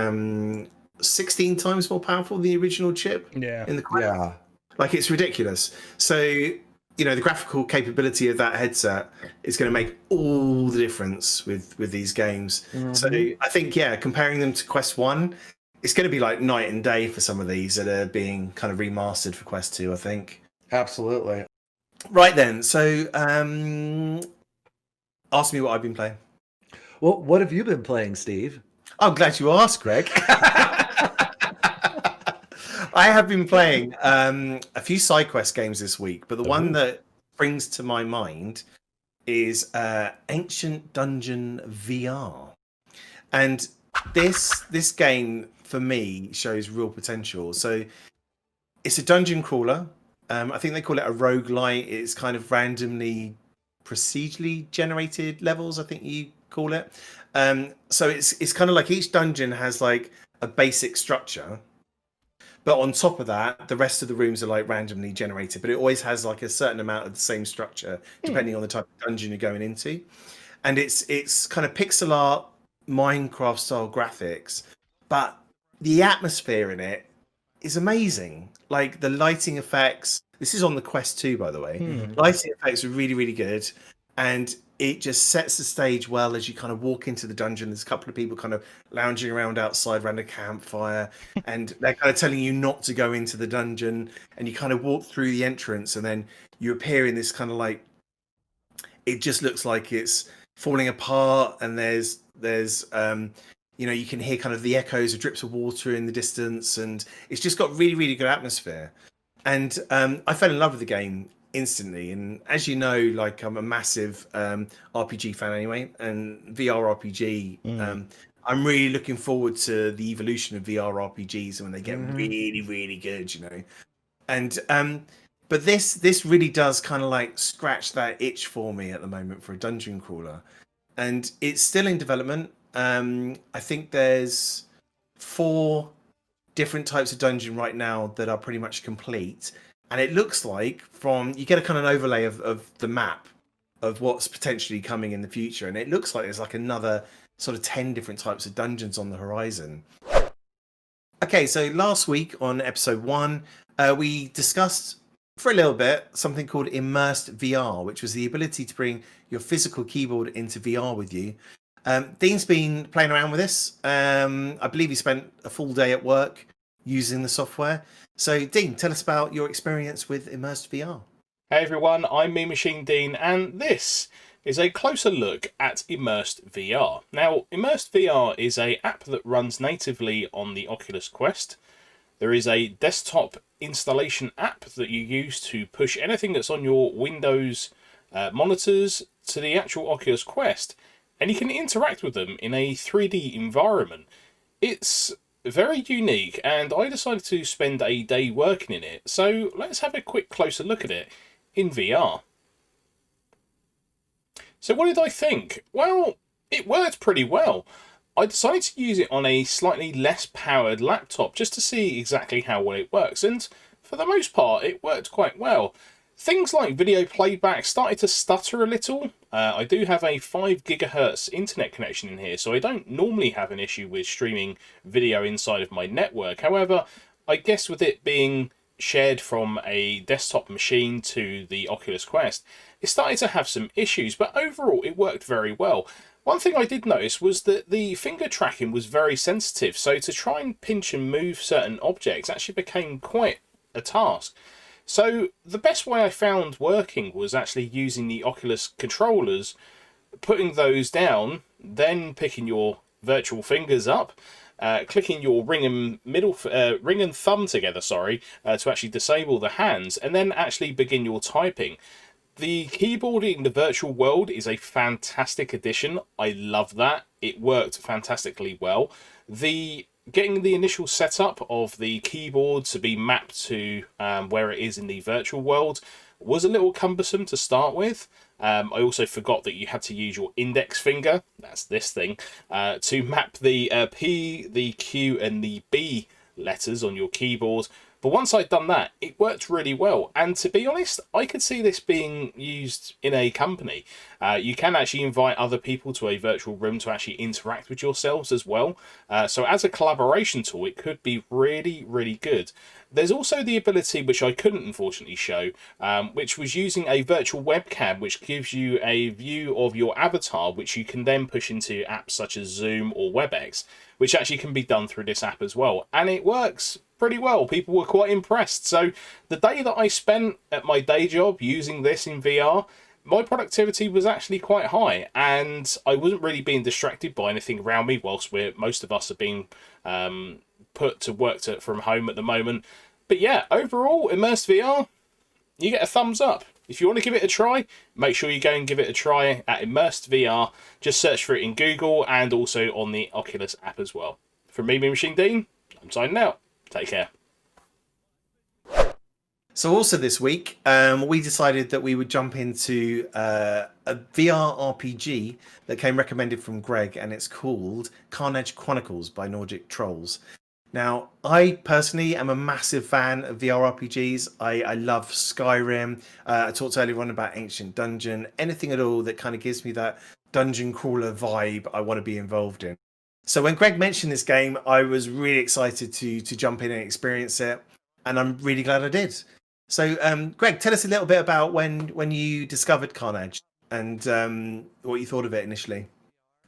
Speaker 1: 16 times more powerful than the original chip. In the Quest.
Speaker 2: Yeah,
Speaker 1: like it's ridiculous. So the graphical capability of that headset is going to make all the difference with these games. So I think, comparing them to Quest 1, it's going to be like night and day for some of these that are being kind of remastered for Quest 2, I think.
Speaker 2: Absolutely.
Speaker 1: Right then, so ask me what I've been playing.
Speaker 2: Well, what have you been playing, Steve?
Speaker 1: I'm glad you asked, Greg. I have been playing a few side quest games this week, but the one that springs to my mind is Ancient Dungeon VR. And this game, for me, shows real potential. So it's a dungeon crawler. I think they call it a roguelite. It's kind of randomly, procedurally generated levels, I think you call it. So it's kind of like each dungeon has like a basic structure. But on top of that, the rest of the rooms are like randomly generated, but it always has like a certain amount of the same structure, depending on the type of dungeon you're going into. And it's kind of pixel art, Minecraft style graphics, but the atmosphere in it is amazing. Like the lighting effects, this is on the Quest 2, by the way. Lighting effects are really, really good. And it just sets the stage well as you kind of walk into the dungeon. There's a couple of people kind of lounging around outside around a campfire, and they're kind of telling you not to go into the dungeon. And you kind of walk through the entrance, and then you appear in this kind of like, it just looks like it's falling apart. And there's you can hear kind of the echoes of drips of water in the distance, and it's just got really, really good atmosphere. And I fell in love with the game instantly. And as you know, like I'm a massive RPG fan anyway, and VR RPG. I'm really looking forward to the evolution of VR RPGs when they get really, really good, And but this really does kind of like scratch that itch for me at the moment for a dungeon crawler, and it's still in development. I think there's 4 different types of dungeon right now that are pretty much complete. And it looks like you get a kind of overlay of the map of what's potentially coming in the future. And it looks like there's like another sort of 10 different types of dungeons on the horizon. Okay, so last week on episode 1, we discussed for a little bit something called Immersed VR, which was the ability to bring your physical keyboard into VR with you. Dean's been playing around with this. I believe he spent a full day at work using the software. So, Dean, tell us about your experience with Immersed VR.
Speaker 3: Hey everyone, I'm Mean Machine Dean, and this is a closer look at Immersed VR. Now, Immersed VR is an app that runs natively on the Oculus Quest. There is a desktop installation app that you use to push anything that's on your Windows monitors to the actual Oculus Quest, and you can interact with them in a 3D environment. It's very unique, and I decided to spend a day working in it, so let's have a quick closer look at it in VR. So what did I think? Well, it worked pretty well. I decided to use it on a slightly less powered laptop just to see exactly how well it works, and for the most part it worked quite well. Things like video playback started to stutter a little. I do have a 5 GHz internet connection in here, so I don't normally have an issue with streaming video inside of my network. However, I guess with it being shared from a desktop machine to the Oculus Quest, it started to have some issues, but overall it worked very well. One thing I did notice was that the finger tracking was very sensitive, so to try and pinch and move certain objects actually became quite a task. So the best way I found working was actually using the Oculus controllers, putting those down, then picking your virtual fingers up, clicking your ring and thumb together, to actually disable the hands, and then actually begin your typing. The keyboard in the virtual world is a fantastic addition. I love that. It worked fantastically well. Getting the initial setup of the keyboard to be mapped to where it is in the virtual world was a little cumbersome to start with. I also forgot that you had to use your index finger, that's this thing, to map the P, the Q, and the B letters on your keyboard. But once I'd done that, it worked really well. And to be honest, I could see this being used in a company. You can actually invite other people to a virtual room to actually interact with yourselves as well. So as a collaboration tool, it could be really, really good. There's also the ability, which I couldn't unfortunately show, which was using a virtual webcam, which gives you a view of your avatar, which you can then push into apps such as Zoom or WebEx, which actually can be done through this app as well. And it works pretty well. People were quite impressed. So the day that I spent at my day job using this in VR, my productivity was actually quite high, and I wasn't really being distracted by anything around me whilst most of us are being put to work from home at the moment. But yeah, overall, Immersed VR, you get a thumbs up. If you want to give it a try, make sure you go and give it a try at Immersed VR. Just search for it in Google and also on the Oculus app as well. From me, Machine Dean, I'm signing out. Take care.
Speaker 1: So also this week, we decided that we would jump into a VR RPG that came recommended from Greg, and it's called Karnage Chronicles by Nordic Trolls. Now, I personally am a massive fan of VR RPGs. I love Skyrim. I talked earlier on about Ancient Dungeon. Anything at all that kind of gives me that dungeon crawler vibe I want to be involved in. So when Greg mentioned this game, I was really excited to jump in and experience it, and I'm really glad I did. So, Greg, tell us a little bit about when you discovered Karnage and what you thought of it initially.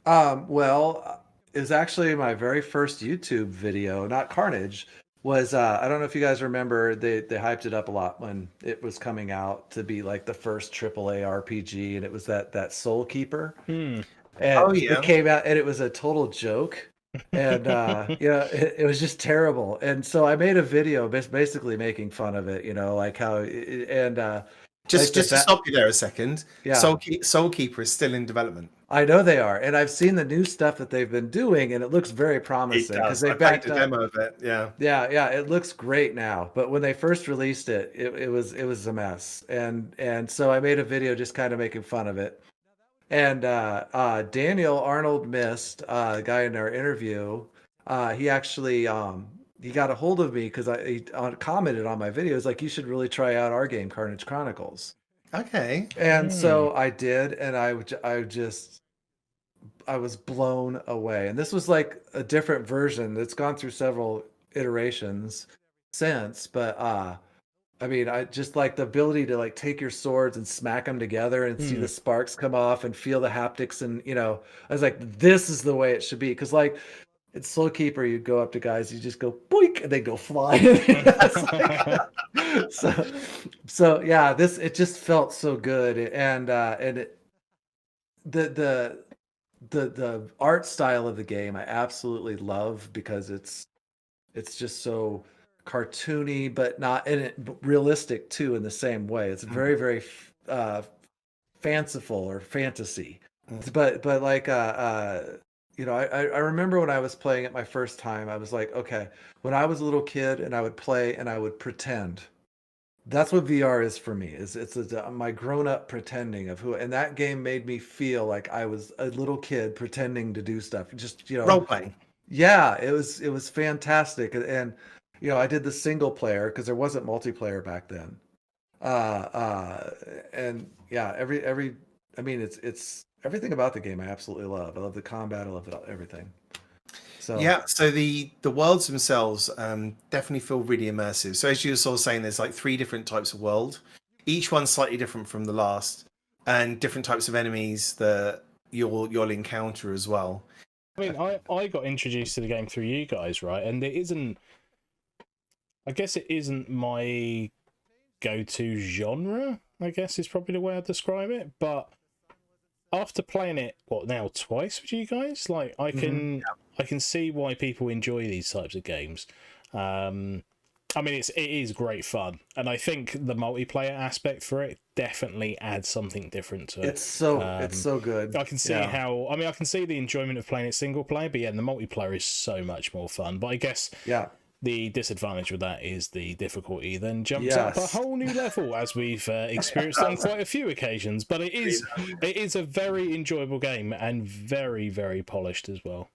Speaker 2: Well, it was actually my very first YouTube video, not Karnage. Was I don't know if you guys remember, they hyped it up a lot when it was coming out to be like the first AAA RPG, and it was that Soul Keeper. And it came out, and it was a total joke. And it was just terrible. And so I made a video basically making fun of it, like how
Speaker 1: just to stop you there a second. Yeah, Soul Keeper is still in development.
Speaker 2: I know they are, and I've seen the new stuff that they've been doing, and it looks very promising because they backed a
Speaker 1: demo of it. Yeah,
Speaker 2: it looks great now. But when they first released it, it was a mess, and so I made a video just kind of making fun of it. And Daniel Arnold-Mist, the guy in our interview, he actually he got a hold of me because he commented on my videos like, you should really try out our game, Karnage Chronicles.
Speaker 1: Okay.
Speaker 2: And so I did, and I was blown away. And this was like a different version that's gone through several iterations since, but I mean, I just like the ability to like take your swords and smack them together and see the sparks come off and feel the haptics. And, I was like, this is the way it should be. Cause like it's Soul Keeper, you go up to guys, you just go boink and they go flying. So yeah, it just felt so good. And the art style of the game, I absolutely love because it's just so cartoony, but realistic too in the same way. It's very, very fanciful or fantasy. But like I remember when I was playing it my first time, I was like, okay, when I was a little kid and I would play and I would pretend. That's what VR is for me. It's my grown-up pretending of and that game made me feel like I was a little kid pretending to do stuff. Just
Speaker 1: role playing.
Speaker 2: Yeah, it was fantastic. And I did the single player because there wasn't multiplayer back then. And yeah, it's everything about the game I absolutely love. I love the combat. I love everything. So
Speaker 1: yeah, so the worlds themselves definitely feel really immersive. So as you were sort of saying, there's like 3 different types of world, each one slightly different from the last, and different types of enemies that you'll encounter as well.
Speaker 3: I mean, I got introduced to the game through you guys, right? And I guess it isn't my go-to genre, I guess is probably the way I'd describe it. But after playing it, twice with you guys, like I can see why people enjoy these types of games. I mean, it is great fun, and I think the multiplayer aspect for it definitely adds something different to it.
Speaker 2: It's so good.
Speaker 3: I can see I can see the enjoyment of playing it single player, but yeah, the multiplayer is so much more fun. But I guess The disadvantage with that is the difficulty then jumps up a whole new level, as we've experienced on quite a few occasions. But it is a very enjoyable game and very, very polished as well.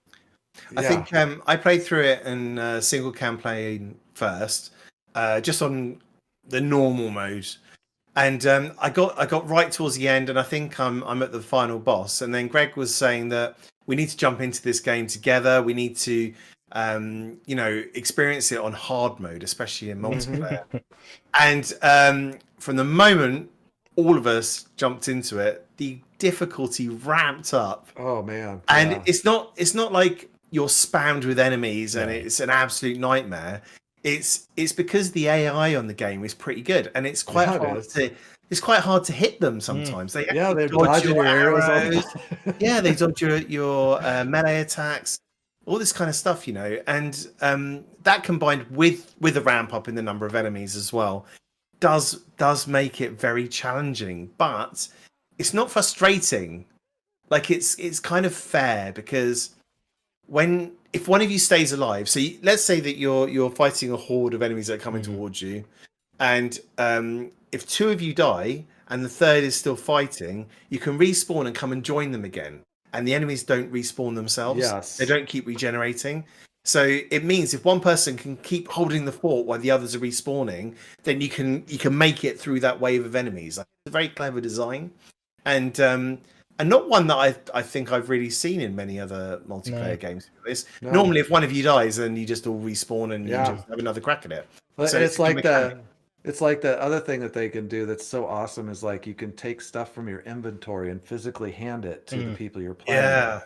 Speaker 1: I think I played through it in single campaign first, just on the normal mode, and I got right towards the end, and I think I'm at the final boss. And then Greg was saying that we need to jump into this game together. We need to experience it on hard mode, especially in multiplayer. And from the moment all of us jumped into it, the difficulty ramped up.
Speaker 2: Oh man!
Speaker 1: And it's not like you're spammed with enemies and it's an absolute nightmare. It's because the AI on the game is pretty good, and it's quite hard to hit them sometimes. They
Speaker 2: they're dodging your arrows.
Speaker 1: They dodge your melee attacks. All this kind of stuff, and that combined with a ramp up in the number of enemies as well, does make it very challenging. But it's not frustrating. Like it's kind of fair, because if one of you stays alive, so let's say that you're fighting a horde of enemies that are coming towards you, and if two of you die and the third is still fighting, you can respawn and come and join them again. And the enemies don't respawn themselves.
Speaker 2: Yes.
Speaker 1: They don't keep regenerating. So it means if one person can keep holding the fort while the others are respawning, then you can make it through that wave of enemies. It's a very clever design, and not one that I think I've really seen in many other multiplayer games. Normally, if one of you dies, then you just all respawn and you just have another crack at it.
Speaker 2: But so it's like the other thing that they can do that's so awesome is like you can take stuff from your inventory and physically hand it to the people you're playing with.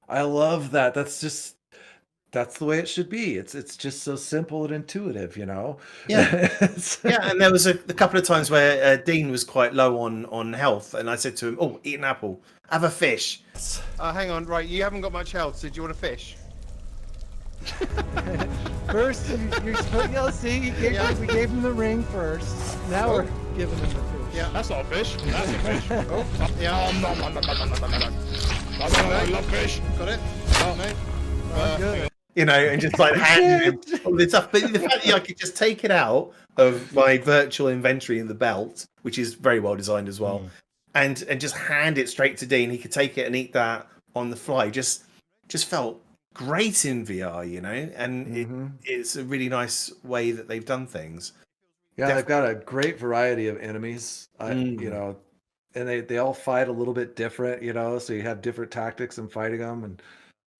Speaker 2: I love that. That's the way it should be. It's just so simple and intuitive,
Speaker 1: Yeah. And there was a couple of times where Dean was quite low on health, and I said to him, "Oh, eat an apple. Have a fish."
Speaker 4: Hang on, right? You haven't got much health, so do you want a fish?
Speaker 5: First, see, we gave him the ring first. Now we're giving him the fish.
Speaker 4: Yeah,
Speaker 3: that's not a fish. That's a fish. I love fish.
Speaker 4: Got it?
Speaker 5: Good.
Speaker 1: And just like handing him all this stuff. But the fact that I could just take it out of my virtual inventory in the belt, which is very well designed as well, and just hand it straight to Dean, he could take it and eat that on the fly. Just felt great in VR, and it's a really nice way that they've done things.
Speaker 2: Yeah, they've got a great variety of enemies, and they all fight a little bit different, so you have different tactics in fighting them, and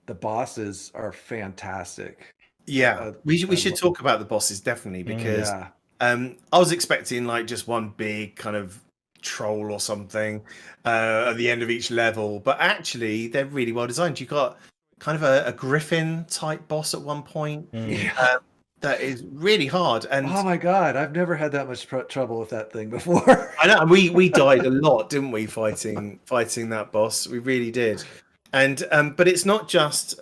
Speaker 2: the bosses are fantastic.
Speaker 1: Yeah, we should talk about the bosses definitely, because I was expecting like just one big kind of troll or something at the end of each level, but actually they're really well designed. You got kind of a griffin type boss at one point that is really hard. And
Speaker 2: oh my god, I've never had that much trouble with that thing before.
Speaker 1: I know, we died a lot, didn't we, fighting that boss? We really did. And but it's not just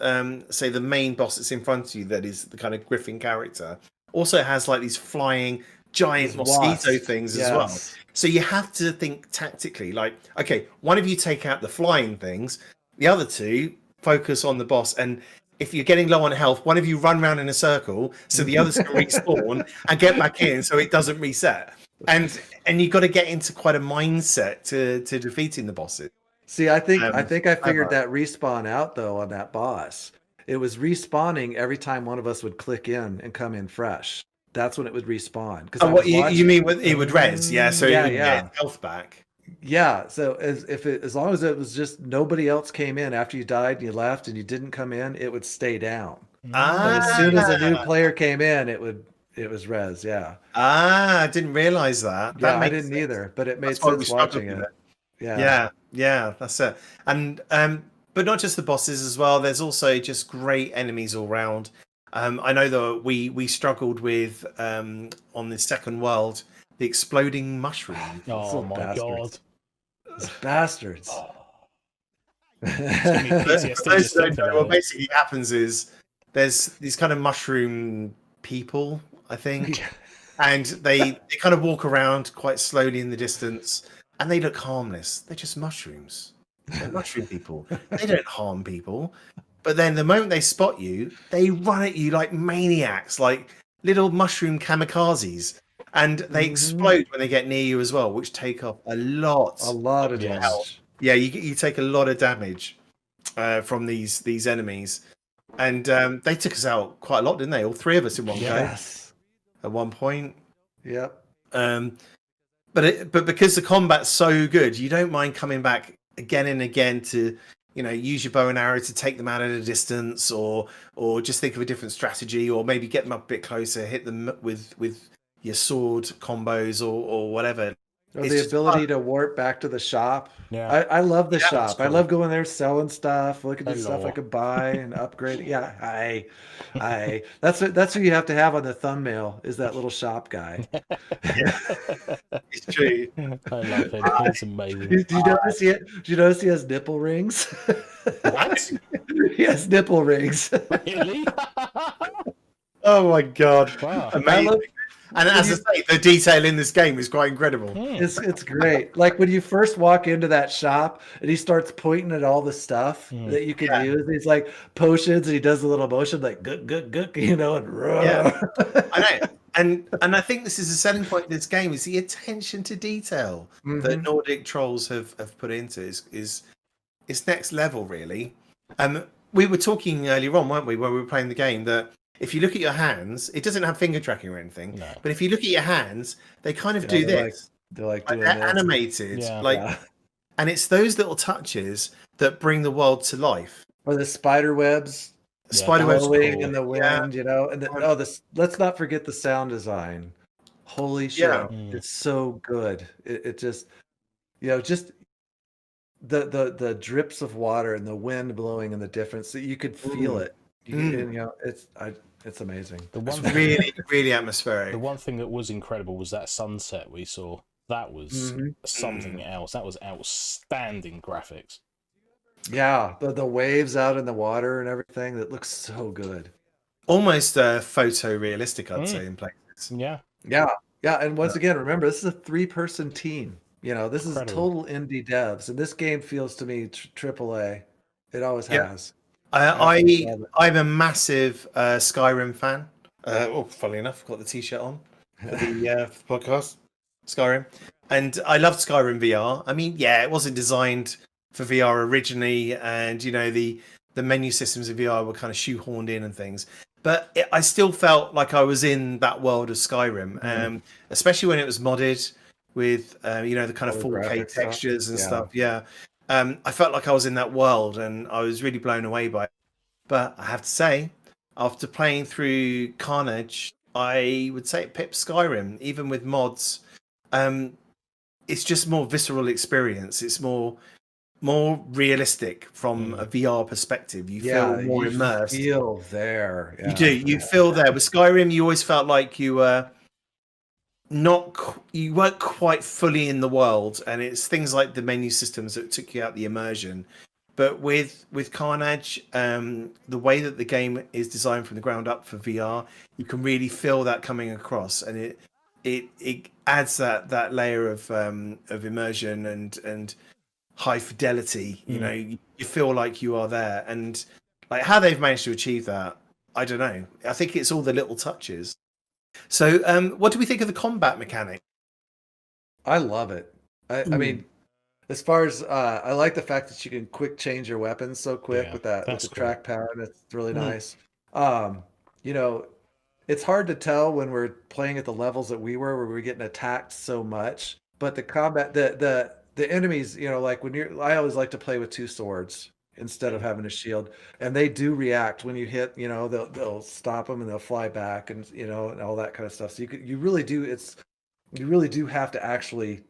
Speaker 1: say the main boss that's in front of you that is the kind of griffin character. Also it has like these flying giant mosquito things as well. So you have to think tactically, like, okay, one of you take out the flying things, the other two focus on the boss, and if you're getting low on health, one of you run around in a circle so the others can respawn and get back in so it doesn't reset. And you've got to get into quite a mindset to defeating the bosses.
Speaker 2: See, I think I figured that respawn out though on that boss. It was respawning every time one of us would click in and come in fresh. That's when it would respawn.
Speaker 1: What you mean? It would res? Yeah. So it would get health back.
Speaker 2: Yeah, so as long as it was just nobody else came in after you died and you left and you didn't come in, it would stay down. But as soon as a new player came in, it was res. Yeah.
Speaker 1: I didn't realize that.
Speaker 2: I didn't either, but it made sense watching it.
Speaker 1: Yeah, that's it. And but not just the bosses as well. There's also just great enemies all round. I know that we struggled with on the second world. The exploding mushroom.
Speaker 3: Oh my god.
Speaker 2: Those bastards.
Speaker 1: What basically happens is there's these kind of mushroom people, I think, and they kind of walk around quite slowly in the distance, and they look harmless. They're just mushrooms. They're mushroom people. They don't harm people. But then the moment they spot you, they run at you like maniacs. Like little mushroom kamikazes, and they explode when they get near you as well, which take up a lot
Speaker 2: of damage.
Speaker 1: Yeah, you take a lot of damage from these enemies, and they took us out quite a lot, didn't they? All three of us in one go at one point.
Speaker 2: Yep.
Speaker 1: But because the combat's so good, you don't mind coming back again and again to, use your bow and arrow to take them out at a distance, or just think of a different strategy, or maybe get them up a bit closer, hit them with your sword combos or whatever.
Speaker 2: Or the ability to warp back to the shop.
Speaker 3: Yeah.
Speaker 2: I love the shop.
Speaker 3: Cool.
Speaker 2: I love going there, selling stuff, looking at stuff I could buy and upgrade. Yeah, that's what you have to have on the thumbnail, is that little shop guy.
Speaker 1: It's true.
Speaker 3: I love him. He's amazing.
Speaker 2: Do you notice he has nipple rings?
Speaker 3: What?
Speaker 2: He has nipple rings.
Speaker 3: Really?
Speaker 1: Oh my god!
Speaker 3: Wow.
Speaker 1: Amazing. And as I say, the detail in this game is quite incredible.
Speaker 2: It's great. Like when you first walk into that shop and he starts pointing at all the stuff that you can use. He's like potions, and he does a little motion like gook, gook, gook, and
Speaker 1: I know. And I think this is the selling point of this game, is the attention to detail that Nordic Trolls have put into is next level, really. We were talking earlier on, weren't we, when we were playing the game, that if you look at your hands, it doesn't have finger tracking or anything. No. But if you look at your hands, they kind of do this.
Speaker 2: They're
Speaker 1: animated. Yeah. And it's those little touches that bring the world to life.
Speaker 2: Or the spider webs.
Speaker 1: Spider webs
Speaker 2: in the wind, and let's not forget the sound design. Holy shit. It's so good. It just just the drips of water and the wind blowing and the difference that you could feel it. It's amazing.
Speaker 3: It's
Speaker 1: really, really atmospheric.
Speaker 3: The one thing that was incredible was that sunset we saw. That was something else. That was outstanding graphics.
Speaker 2: Yeah, the waves out in the water and everything, that looks so good.
Speaker 1: Almost photorealistic, I'd say, in places.
Speaker 3: Yeah.
Speaker 2: And once again, remember, this is a 3-person team. This is total indie devs, and this game feels to me AAA. It always has.
Speaker 1: I'm a massive Skyrim fan. Funnily enough, I've got the t-shirt on for the podcast. Skyrim. And I loved Skyrim VR. I mean, it wasn't designed for VR originally, and the menu systems of VR were kind of shoehorned in and things. But I still felt like I was in that world of Skyrim, especially when it was modded with the kind of 4K textures and stuff. Yeah. I felt like I was in that world, and I was really blown away by it. But I have to say, after playing through Karnage, I would say it pips Skyrim, even with mods. It's just more visceral experience. It's more realistic from a VR perspective. You feel more immersed.
Speaker 2: You feel there.
Speaker 1: You do. You feel there. With Skyrim, you always felt like you were you weren't quite fully in the world, and it's things like the menu systems that took you out the immersion. But with Karnage, the way that the game is designed from the ground up for VR, you can really feel that coming across, and it adds that layer of immersion and high fidelity. You feel like you are there, and like how they've managed to achieve that, I don't know. I think it's all the little touches. So, what do we think of the combat mechanic?
Speaker 2: I love it. I mean, as far as I like the fact that you can quick change your weapons so quick with the trackpad. It's really nice. It's hard to tell when we're playing at the levels that we were, where we're getting attacked so much. But the combat, the enemies, like I always like to play with 2 swords instead of having a shield, and they do react when you hit. They'll stop them and they'll fly back, and and all that kind of stuff. So you really do have to actually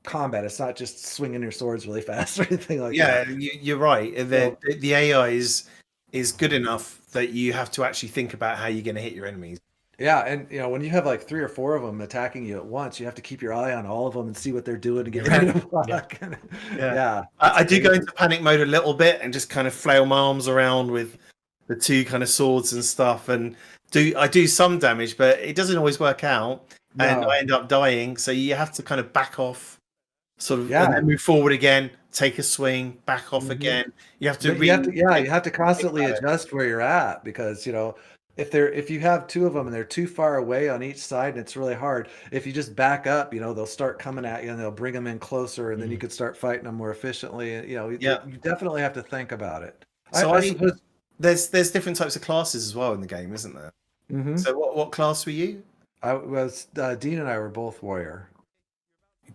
Speaker 2: combat. It's not just swinging your swords really fast or anything like that.
Speaker 1: Yeah, you're right. The AI is good enough that you have to actually think about how you're going to hit your enemies.
Speaker 2: Yeah, and when you have like 3 or 4 of them attacking you at once, you have to keep your eye on all of them and see what they're doing to get ready to block.
Speaker 1: I do go into panic mode a little bit and just kind of flail my arms around with the 2 kind of swords and stuff, and I do some damage, but it doesn't always work out, and I end up dying. So you have to kind of back off, sort of, and then move forward again, take a swing, back off again. You have to,
Speaker 2: you have to constantly adjust where you're at, because if you have two of them and they're too far away on each side and it's really hard, if you just back up, they'll start coming at you and they'll bring them in closer, and then you could start fighting them more efficiently. You definitely have to think about it.
Speaker 1: So I suppose there's different types of classes as well in the game, isn't there?
Speaker 2: Mm-hmm.
Speaker 1: So what class were you?
Speaker 2: I was Dean and I were both warrior.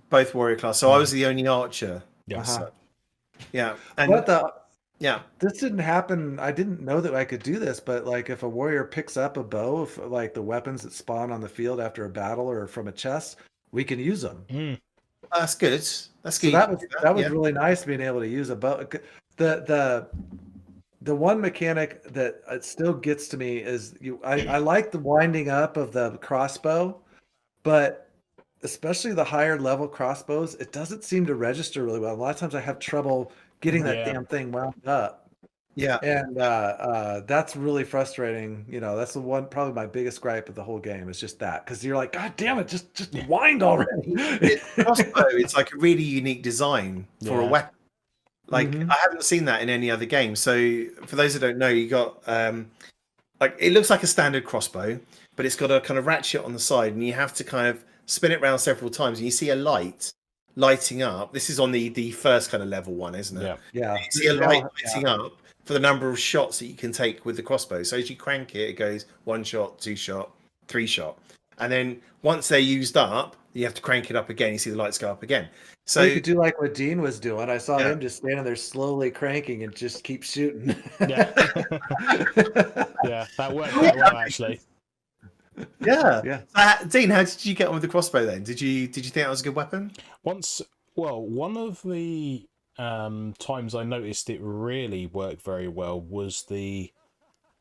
Speaker 1: Both warrior class. So I was the only archer.
Speaker 3: Yes.
Speaker 1: Yeah. And
Speaker 2: this didn't happen. I didn't know that I could do this, but like if a warrior picks up a bow, like the weapons that spawn on the field after a battle or from a chest, we can use them.
Speaker 1: That's good. That's good.
Speaker 2: So that was really nice being able to use a bow. The one mechanic that it still gets to me is I like the winding up of the crossbow, but especially the higher level crossbows, it doesn't seem to register really well. A lot of times I have trouble getting that damn thing wound up.
Speaker 1: Yeah.
Speaker 2: And that's really frustrating. That's the one, probably my biggest gripe of the whole game is just that. Because you're like, God damn it, just wind already.
Speaker 1: Crossbow, it's like a really unique design for a weapon. Like I haven't seen that in any other game. So for those that don't know, you got like it looks like a standard crossbow, but it's got a kind of ratchet on the side, and you have to kind of spin it around several times, and you see a light lighting up. This is on the first kind of level one, isn't it?
Speaker 2: Yeah.
Speaker 1: You see a light lighting up for the number of shots that you can take with the crossbow. So as you crank it, it goes 1 shot, 2 shot, 3 shot, and then once they're used up, you have to crank it up again. You see the lights go up again. So
Speaker 2: you could do like what Dean was doing. I saw him just standing there slowly cranking and just keep shooting.
Speaker 3: Yeah, that worked quite well actually.
Speaker 1: Yeah. Dean, how did you get on with the crossbow then? Did you think that was a good weapon?
Speaker 3: One of the times I noticed it really worked very well was it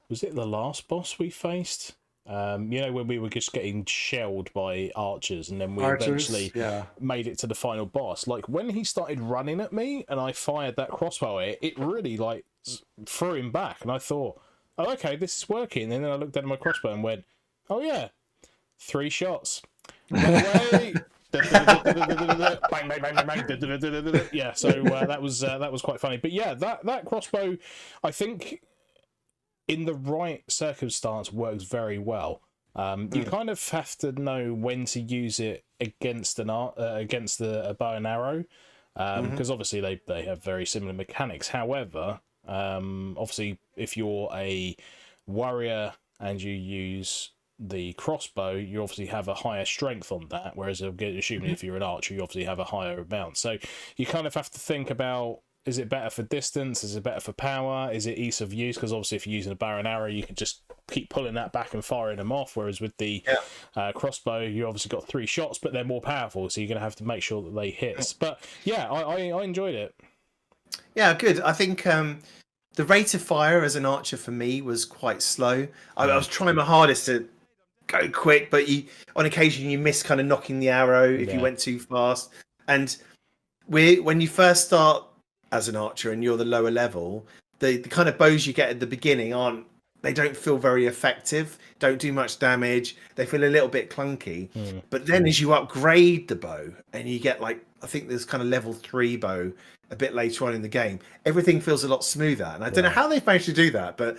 Speaker 3: the last boss we faced? When we were just getting shelled by archers, and then we eventually made it to the final boss. Like when he started running at me and I fired that crossbow at it, it really like threw him back, and I thought, oh, okay, this is working. And then I looked at my crossbow and went, oh yeah, 3 shots. Run away. Bang, bang, bang, bang, bang. Yeah, so that was quite funny. But yeah, that crossbow, I think, in the right circumstance, works very well. You kind of have to know when to use it against a bow and arrow, because obviously they have very similar mechanics. However, obviously if you're a warrior and you use the crossbow, you obviously have a higher strength on that, whereas assuming if you're an archer, you obviously have a higher amount. So you kind of have to think about, is it better for distance? Is it better for power? Is it ease of use? Because obviously if you're using a bow and arrow, you can just keep pulling that back and firing them off, whereas with the crossbow, you obviously got 3 shots, but they're more powerful, so you're going to have to make sure that they hit. But yeah, I enjoyed it.
Speaker 1: Yeah, good. I think the rate of fire as an archer for me was quite slow. I was trying my hardest to go quick, but on occasion you miss kind of knocking the arrow if you went too fast. And when you first start as an archer and you're the lower level, the kind of bows you get at the beginning don't feel very effective, don't do much damage, they feel a little bit clunky. But then as you upgrade the bow and you get like, I think there's kind of level 3 bow a bit later on in the game, everything feels a lot smoother. And I don't know how they've managed to do that, but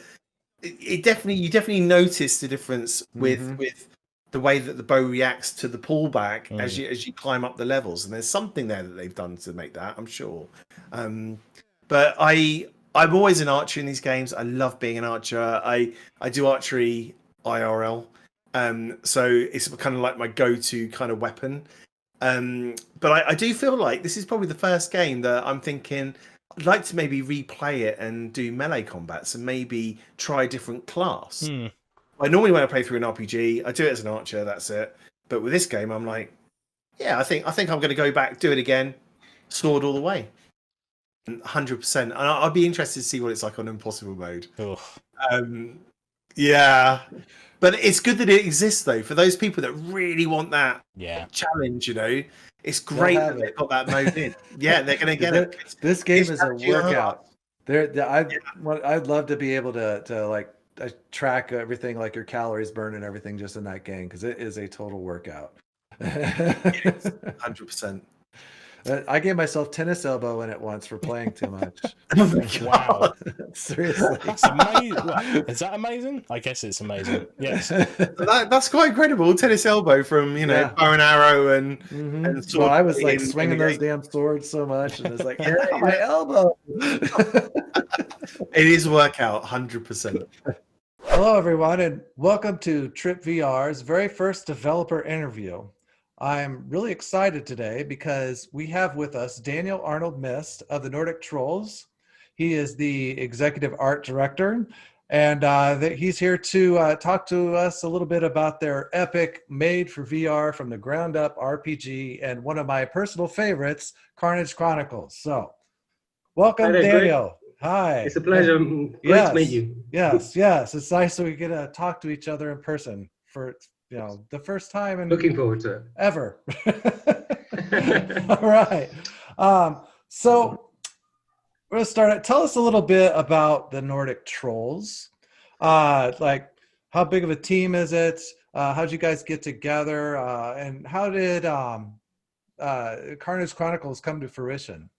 Speaker 1: you definitely notice the difference with the way that the bow reacts to the pullback as you climb up the levels. And there's something there that they've done to make that, I'm sure. But I'm always an archer in these games. I love being an archer. I do archery IRL. So it's kind of like my go-to kind of weapon. But I do feel like this is probably the first game that I'm thinking I'd like to maybe replay it and do melee combats and maybe try a different class. I normally when I play through an RPG, I do it as an archer, that's it. But with this game, I'm like, yeah, I think I'm going to go back, do it again, sword all the way. 100%. And I'll be interested to see what it's like on impossible mode. Yeah. But it's good that it exists, though, for those people that really want that challenge, It's great that they've got that mode in. Yeah, they're going to get it.
Speaker 2: This game is a workout. I'd love to be able to like track everything, like your calories burned and everything just in that game, because it is a total workout.
Speaker 1: 100%.
Speaker 2: I gave myself tennis elbow in it once for playing too much.
Speaker 1: Oh my
Speaker 3: Wow.
Speaker 2: Seriously.
Speaker 3: That's amazing. Well, is that amazing? I guess it's amazing. Yes.
Speaker 1: That's quite incredible. Tennis elbow from
Speaker 2: Yeah.
Speaker 1: bow and arrow and
Speaker 2: Well,
Speaker 1: sword.
Speaker 2: I was like
Speaker 1: in
Speaker 2: swinging
Speaker 1: the
Speaker 2: those
Speaker 1: game.
Speaker 2: damn swords so much, and it's like,
Speaker 1: Yeah,
Speaker 2: "Ow, my elbow."
Speaker 1: It is workout, 100%.
Speaker 2: Hello, everyone, and welcome to Trip VR's very first developer interview. I'm really excited today because we have with us Daniel Arnold-Mist of the Nordic Trolls. He is the executive art director, and he's here to talk to us a little bit about their epic made for VR from the ground up RPG and one of my personal favorites, Karnage Chronicles. So welcome,
Speaker 6: Hi there,
Speaker 2: Daniel. Hi.
Speaker 6: It's a pleasure. Great to meet you.
Speaker 2: Yes. It's nice that we get to talk to each other in person for the first time in
Speaker 6: Looking forward to it.
Speaker 2: ever. All right. So we're gonna start it. Tell us a little bit about the Nordic Trolls. Like, how big of a team is it? How'd you guys get together? And how did Karnage Chronicles come to fruition?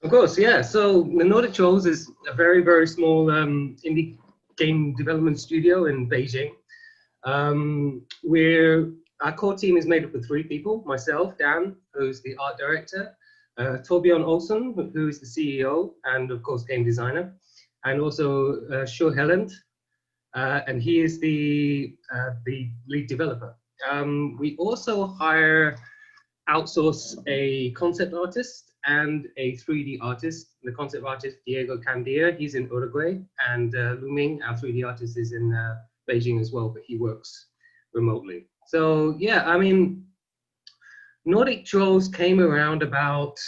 Speaker 6: Of course, yeah. So the Nordic Trolls is a very, very small indie game development studio in Beijing. Our core team is made up of 3 people: myself, Dan, who's the art director, Torbjørn Olsen, who is the CEO and of course game designer, and also Sjur Helland, and he is the lead developer. We also outsource a concept artist and a 3D artist. The concept artist, Diego Candia, he's in Uruguay, and Lu Ming, our 3D artist, is in Beijing as well, but he works remotely. So yeah, I mean, Nordic Trolls came around about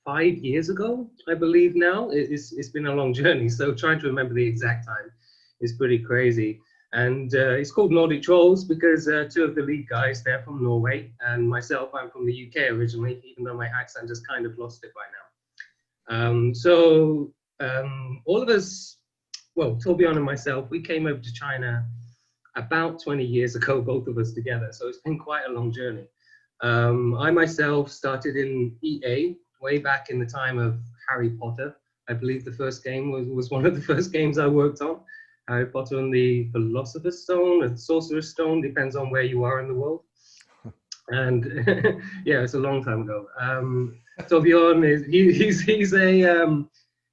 Speaker 6: 5 years ago, I believe now. It's been a long journey, so trying to remember the exact time is pretty crazy. And it's called Nordic Trolls because 2 of the lead guys, they're from Norway, and myself, I'm from the UK originally, even though my accent just kind of lost it by now. All of us, well, Torbjørn and myself, we came over to China about 20 years ago, both of us together. So it's been quite a long journey. I myself started in EA way back in the time of Harry Potter. I believe the first game was one of the first games I worked on. Harry Potter and the Philosopher's Stone and Sorcerer's Stone, depends on where you are in the world. And yeah, it's a long time ago. Torbjørn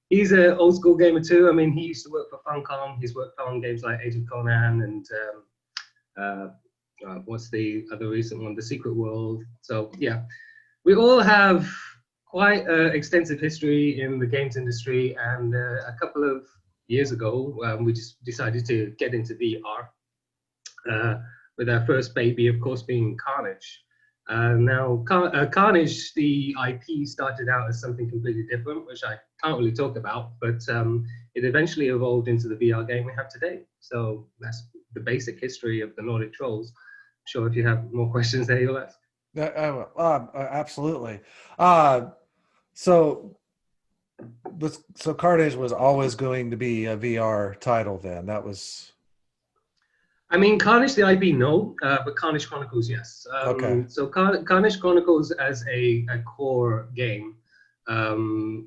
Speaker 6: he's a old school gamer too. I mean, he used to work for Funcom. He's worked on games like Age of Conan and what's the other recent one, The Secret World. So yeah, we all have quite extensive history in the games industry, and a couple of years ago, we just decided to get into VR with our first baby, of course, being Karnage. Now, Karnage, the IP started out as something completely different, which I can't really talk about, but it eventually evolved into the VR game we have today. So that's the basic history of the Nordic Trolls. I'm sure if you have more questions there, you'll ask.
Speaker 2: Absolutely. So Karnage was always going to be a VR title then. That was...
Speaker 6: I mean, Karnage, the IP, no, but Karnage Chronicles, yes.
Speaker 2: Okay.
Speaker 6: So Karnage Chronicles as a core game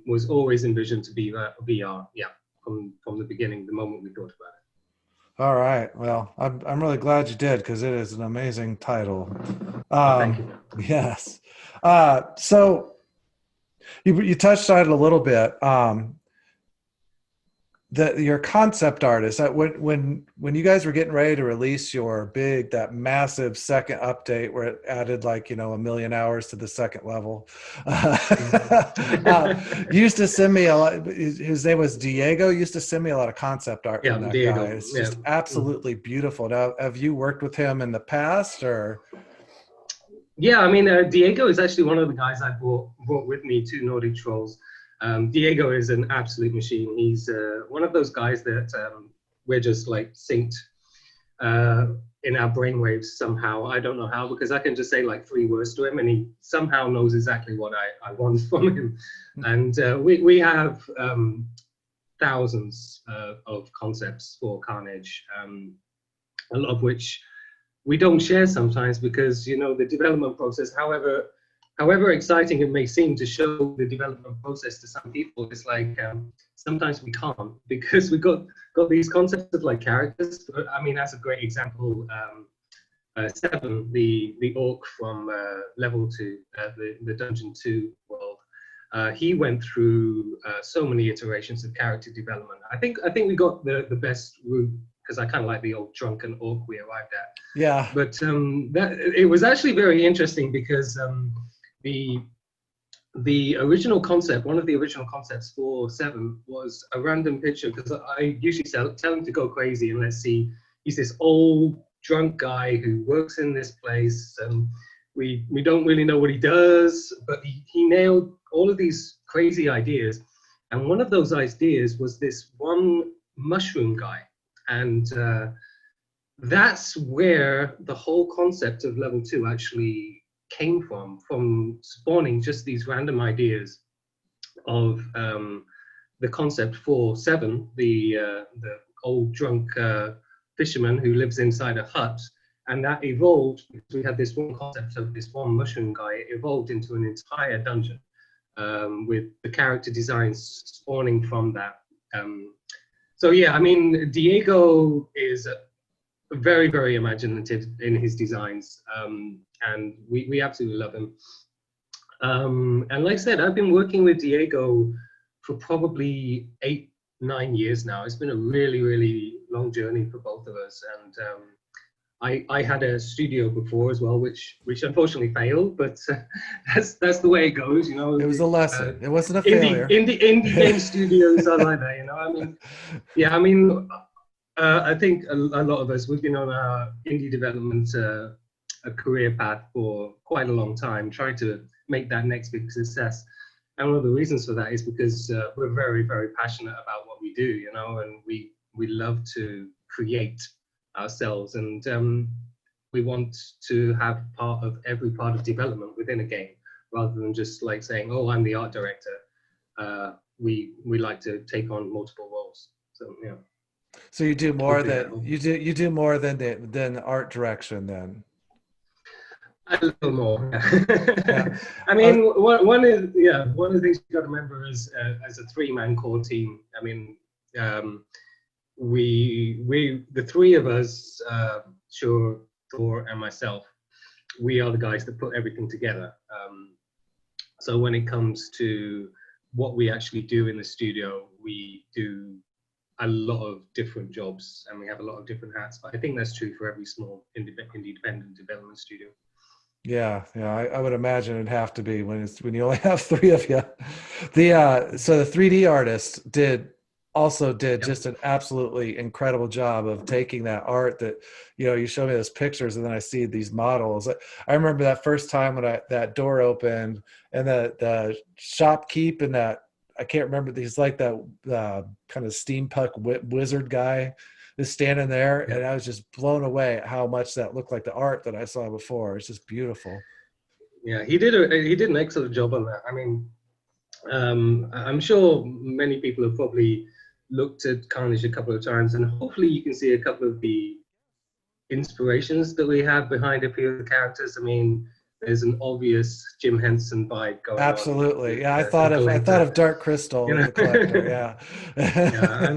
Speaker 6: was always envisioned to be VR, yeah, from the beginning, the moment we thought about it.
Speaker 2: All right. Well, I'm really glad you did, because it is an amazing title.
Speaker 6: Thank you.
Speaker 2: Yes. So you touched on it a little bit. Your concept artist, when you guys were getting ready to release that massive second update where it added like 1 million hours to the second level, you used to send me a lot. His name was Diego. Used to send me a lot of concept art from that
Speaker 6: Diego,
Speaker 2: guy. It's just absolutely beautiful. Now, have you worked with him in the past, or?
Speaker 6: Yeah, I mean, Diego is actually one of the guys I brought with me to Nordic Trolls. Diego is an absolute machine. He's one of those guys that we're just like synced in our brainwaves somehow. I don't know how, because I can just say like 3 words to him and he somehow knows exactly what I want from him. And we have thousands of concepts for Karnage, a lot of which we don't share sometimes because, the development process, however however exciting it may seem to show the development process to some people, it's like sometimes we can't because we got these concepts of like characters. I mean, that's a great example. Seven, the orc from level 2, the dungeon 2 world. He went through so many iterations of character development. I think we got the best route because I kind of like the old drunken orc we arrived at.
Speaker 2: Yeah.
Speaker 6: But it was actually very interesting because the original concept, one of the original concepts for 7 was a random picture because I usually tell him to go crazy and let's see. He's this old drunk guy who works in this place. We don't really know what he does, but he nailed all of these crazy ideas. And one of those ideas was this one mushroom guy. And that's where the whole concept of level 2 actually came from spawning just these random ideas of the concept for 7, the old drunk fisherman who lives inside a hut. And that evolved, because we had this one concept of this one mushroom guy, it evolved into an entire dungeon with the character designs spawning from that. So yeah, I mean, Diego is very, very imaginative in his designs, and we absolutely love him. And like I said, I've been working with Diego for probably 8-9 years now. It's been a really, really long journey for both of us. And I had a studio before as well, which unfortunately failed, but that's the way it goes, you know.
Speaker 2: It was a lesson. It wasn't a failure.
Speaker 6: Indie game studios are like that, you know. I mean, yeah, I mean, I think a lot of us, we've been on our indie development a career path for quite a long time, trying to make that next big success. And one of the reasons for that is because we're very, very passionate about what we do, you know, and we love to create ourselves, and we want to have part of every part of development within a game, rather than just like saying, "Oh, I'm the art director." We like to take on multiple roles. So yeah.
Speaker 2: So you do more than you do more than art direction then.
Speaker 6: A little more.
Speaker 2: Yeah.
Speaker 6: I mean, one of the things you got to remember is as a 3-man core team. I mean, we the 3 of us, Sure, Thor, and myself, we are the guys that put everything together. So when it comes to what we actually do in the studio, we do a lot of different jobs and we have a lot of different hats. But I think that's true for every small independent development studio.
Speaker 2: Yeah, I would imagine it'd have to be when you only have 3 of you. So the 3D artist did just an absolutely incredible job of taking that art that, you know, you show me those pictures and then I see these models. I remember that first time when that door opened and the shopkeep and that, I can't remember, he's like that kind of steampunk wizard guy is standing there, and I was just blown away at how much that looked like the art that I saw before. It's just beautiful.
Speaker 6: Yeah, he did an excellent job on that. I mean, I'm sure many people have probably looked at Karnage a couple of times, and hopefully you can see a couple of the inspirations that we have behind a few of the characters. I mean, there's an obvious Jim Henson vibe going on.
Speaker 2: Absolutely. Yeah, I thought of Dark Crystal, you know? The collector. Yeah.
Speaker 6: Yeah,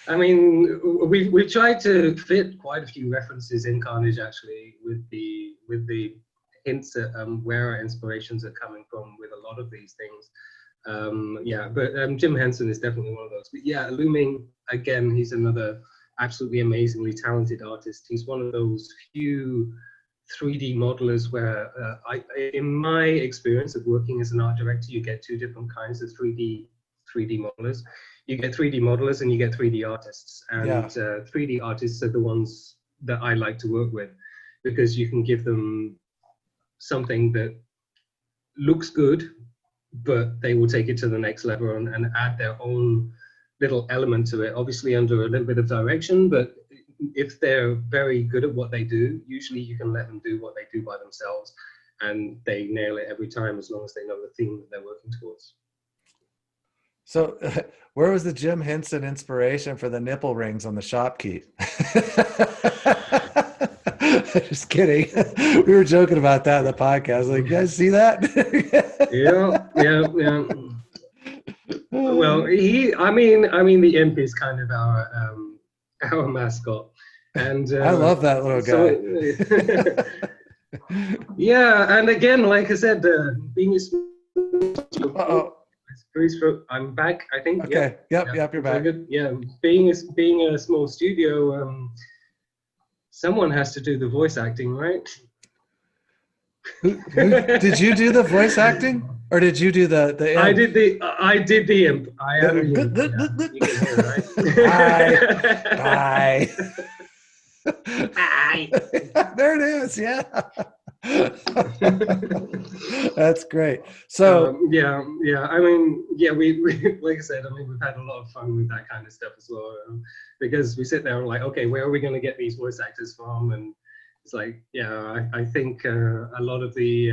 Speaker 6: I mean, we tried to fit quite a few references in Karnage actually, with the hints at where our inspirations are coming from with a lot of these things. But Jim Henson is definitely one of those. But yeah, Looming, again, he's another absolutely amazingly talented artist. He's one of those few 3D modelers where in my experience of working as an art director, you get 2 different kinds of 3D modelers. You get 3D modelers and you get 3D artists. And 3D artists are the ones that I like to work with, because you can give them something that looks good, but they will take it to the next level and add their own little element to it, obviously under a little bit of direction. But if they're very good at what they do, usually you can let them do what they do by themselves, and they nail it every time, as long as they know the theme that they're working towards.
Speaker 2: So where was the Jim Henson inspiration for the nipple rings on the shopkeep? Just kidding. We were joking about that in the podcast. Like, you guys see that?
Speaker 6: Yeah. Well, the imp is kind of our mascot, and
Speaker 2: I love that little guy.
Speaker 6: Yeah, and again, like I said, being a I'm back, I think.
Speaker 2: Okay. Yep, you're back.
Speaker 6: Good. Yeah, being a small studio, someone has to do the voice acting, right?
Speaker 2: Did you do the voice acting, or did you do the imp?
Speaker 6: I did the imp. I am the imp. You can hear it, right?
Speaker 2: Bye. There it is. Yeah. That's great. So
Speaker 6: we like I said, we've had a lot of fun with that kind of stuff as well, because we sit there and like, okay, where are we going to get these voice actors from? And it's like, I think a lot of the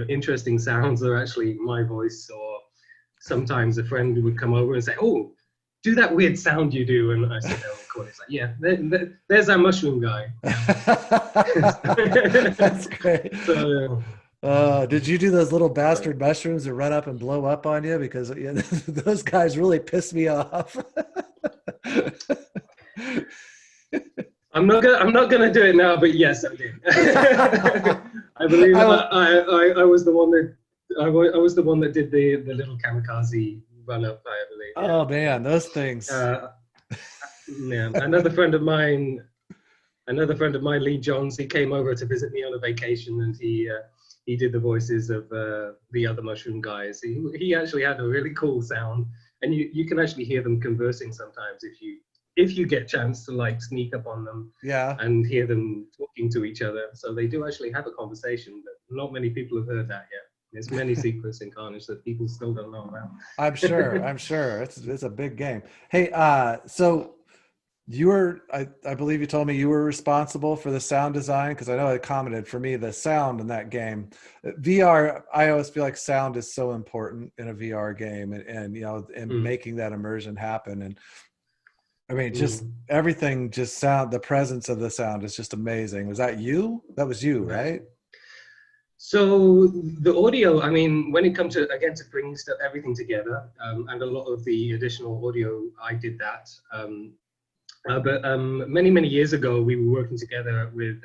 Speaker 6: interesting sounds are actually my voice, or sometimes a friend would come over and say, oh, do that weird sound you do, and I sit there and record. It's like, yeah, there's our mushroom guy.
Speaker 2: That's great.
Speaker 6: So,
Speaker 2: did you do those little bastard mushrooms that run up and blow up on you? Because those guys really piss me off.
Speaker 6: I'm not gonna do it now, but yes, I did. I believe I was the one that I was the one that did the little kamikaze run up. I believe. Yeah.
Speaker 2: Oh man, those things.
Speaker 6: Yeah, another friend of mine, Lee Johns, he came over to visit me on a vacation, and he did the voices of the other mushroom guys. He actually had a really cool sound, and you can actually hear them conversing sometimes if you get a chance to like sneak up on them, and hear them talking to each other. So they do actually have a conversation, but not many people have heard that yet. There's many secrets in Karnage that people still don't know about.
Speaker 2: I'm sure. It's a big game. Hey, so you were, I believe you told me you were responsible for the sound design, because I know I commented, for me, the sound in that game. VR, I always feel like sound is so important in a VR game, and making that immersion happen. And I mean, just everything, just sound, the presence of the sound is just amazing. Was that you? That was you, right?
Speaker 6: So the audio, when it comes to bringing everything together, and a lot of the additional audio, I did that. But many years ago, we were working together with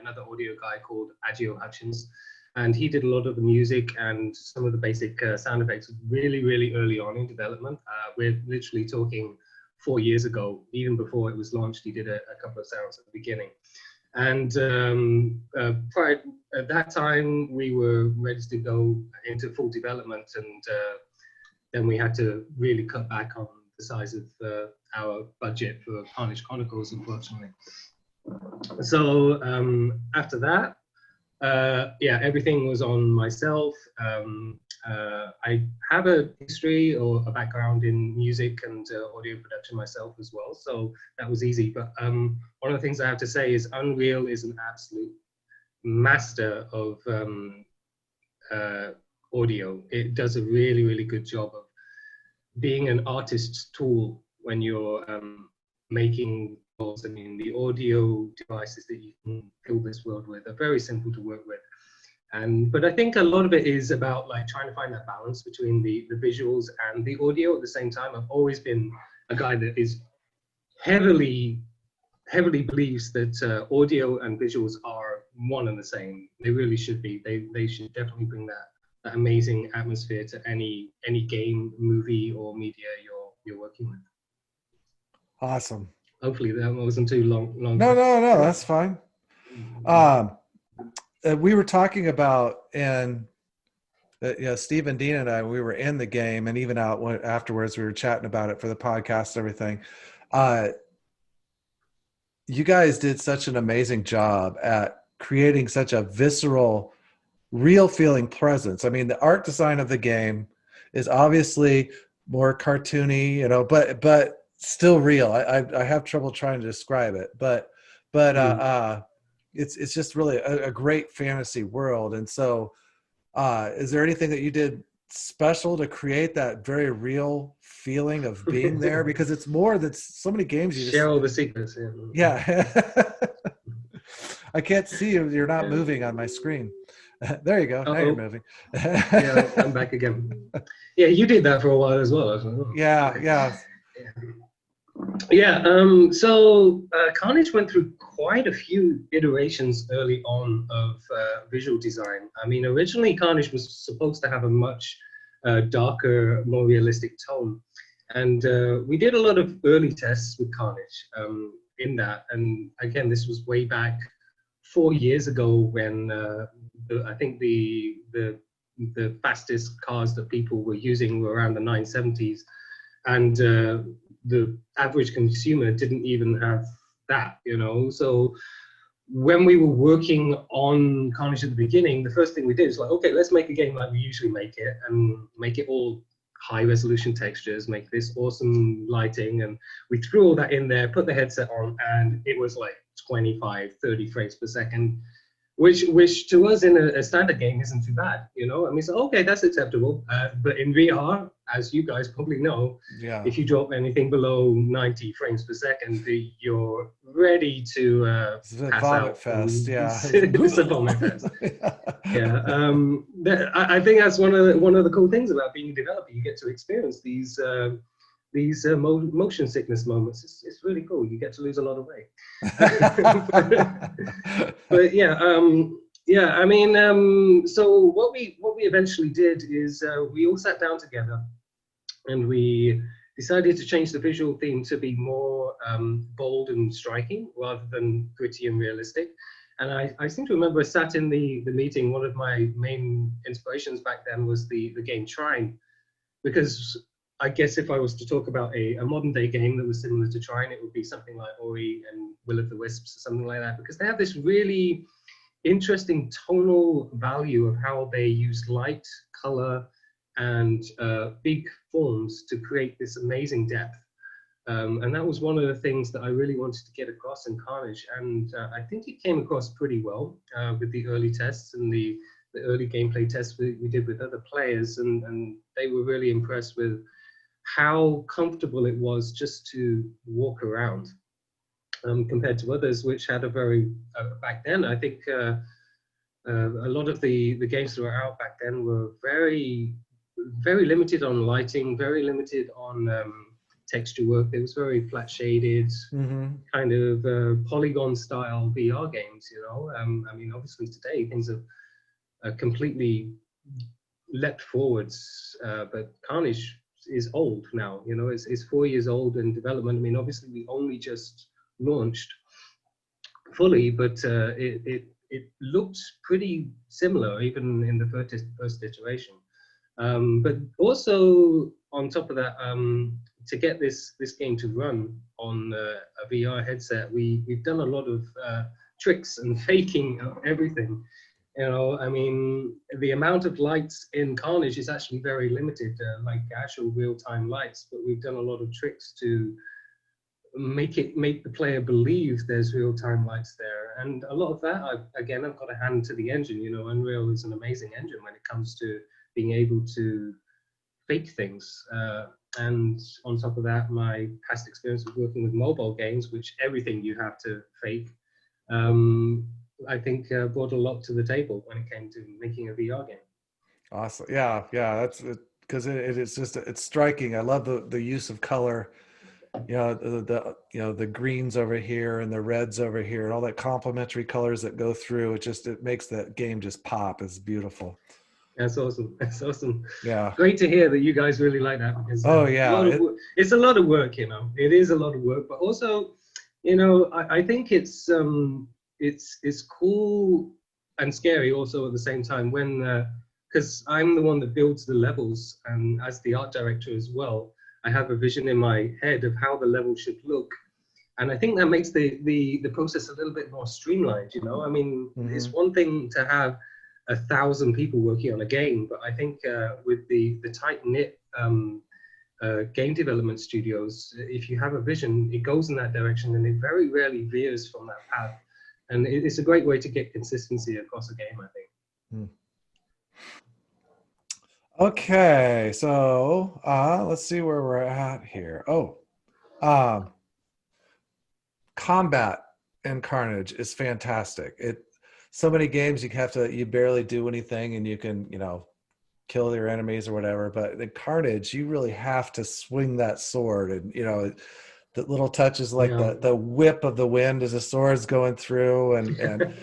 Speaker 6: another audio guy called Agio Hutchins, and he did a lot of the music and some of the basic sound effects really early on in development. We're literally talking 4 years ago, even before it was launched. He did a couple of sounds at the beginning. And prior at that time, we were ready to go into full development, and then we had to really cut back on the size of our budget for Karnage Chronicles, unfortunately. So after that, everything was on myself. I have a history or a background in music and audio production myself as well, so that was easy. But one of the things I have to say is Unreal is an absolute master of audio. It does a really good job of being an artist's tool when you're making calls. The audio devices that you can fill this world with are very simple to work with. But I think a lot of it is about like trying to find that balance between the visuals and the audio at the same time. I've always been a guy that is heavily believes that audio and visuals are one and the same. They really should be. They should definitely bring that amazing atmosphere to any game, movie, or media you're working with.
Speaker 2: Awesome.
Speaker 6: Hopefully that wasn't too long.
Speaker 2: No, that's fine. We were talking about, and Steve and Dean and I, we were in the game, and even afterwards we were chatting about it for the podcast and everything. You guys did such an amazing job at creating such a visceral, real feeling presence. The art design of the game is obviously more cartoony, but still real. I have trouble trying to describe it, but it's just really a great fantasy world. And so is there anything that you did special to create that very real feeling of being there? Because it's more than so many games you
Speaker 6: share all the secrets.
Speaker 2: Yeah. I can't see you. You're not moving on my screen. There you go. Now you're moving.
Speaker 6: Yeah, I'm back again. Yeah, you did that for a while as well.
Speaker 2: Yeah.
Speaker 6: Yeah, so Carnage went through quite a few iterations early on of visual design. I mean, originally Carnage was supposed to have a much darker, more realistic tone. And we did a lot of early tests with Carnage in that. And again, this was way back 4 years ago when I think the fastest cars that people were using were around the 970s. And the average consumer didn't even have that, you know. So when we were working on Carnage at the beginning, the first thing we did was like, okay, let's make a game like we usually make it and make it all high resolution textures, make this awesome lighting. And we threw all that in there, put the headset on, and it was like 25, 30 frames per second, which to us in a standard game isn't too bad, you know. I mean, so okay, that's acceptable. But in VR, as you guys probably know, if you drop anything below 90 frames per second, you're ready to pass out.
Speaker 2: Fest, yeah.
Speaker 6: It's a vomit fest. Yeah. I think that's one of the cool things about being a developer. You get to experience these motion sickness moments. It's really cool. You get to lose a lot of weight. But yeah, I mean, so what we eventually did is we all sat down together and we decided to change the visual theme to be more bold and striking rather than gritty and realistic. And I seem to remember I sat in the meeting. One of my main inspirations back then was the game Trine, because I guess if I was to talk about a modern day game that was similar to Trine, it would be something like Ori and Will of the Wisps or something like that, because they have this really interesting tonal value of how they use light, color, and big forms to create this amazing depth. And that was one of the things that I really wanted to get across in Carnage. And I think it came across pretty well with the early tests and the early gameplay tests we did with other players. And they were really impressed with how comfortable it was just to walk around compared to others, which had a very, back then, I think a lot of the games that were out back then were very, very limited on lighting, very limited on texture work. It was very flat shaded, kind of polygon style VR games, you know. I mean, obviously today things have completely leapt forwards, but Carnage is old now, you know. It's 4 years old in development. I mean, obviously we only just launched fully, but it looked pretty similar even in the first iteration. But also on top of that, to get this game to run on a VR headset, we've done a lot of tricks and faking of everything. You know, I mean, the amount of lights in Carnage is actually very limited, like actual real-time lights, but we've done a lot of tricks to make the player believe there's real-time lights there. And a lot of that, I've got a hand to the engine. You know, Unreal is an amazing engine when it comes to being able to fake things. And on top of that, my past experience of working with mobile games, which everything you have to fake, I think brought a lot to the table when it came to making a VR game.
Speaker 2: Awesome. Yeah. That's it, because it's striking. I love the use of color. You know, the greens over here and the reds over here and all that complementary colors that go through. It makes that game just pop. It's beautiful.
Speaker 6: That's awesome. That's awesome.
Speaker 2: Yeah.
Speaker 6: Great to hear that you guys really like that, because it's a lot of work, you know. It is a lot of work, but also, you know, I think it's cool and scary also at the same time when, because I'm the one that builds the levels, and as the art director as well, I have a vision in my head of how the level should look. And I think that makes the process a little bit more streamlined, you know. I mean, it's one thing to have 1,000 people working on a game, but I think with the tight-knit game development studios, if you have a vision, it goes in that direction, and it very rarely veers from that path. And it's a great way to get consistency across a game, I think.
Speaker 2: Okay, so let's see where we're at here. Combat. in Carnage is fantastic. So many games you barely do anything and you can, kill your enemies or whatever. But in Carnage, you really have to swing that sword, and the little touches like the whip of the wind as the sword's going through, and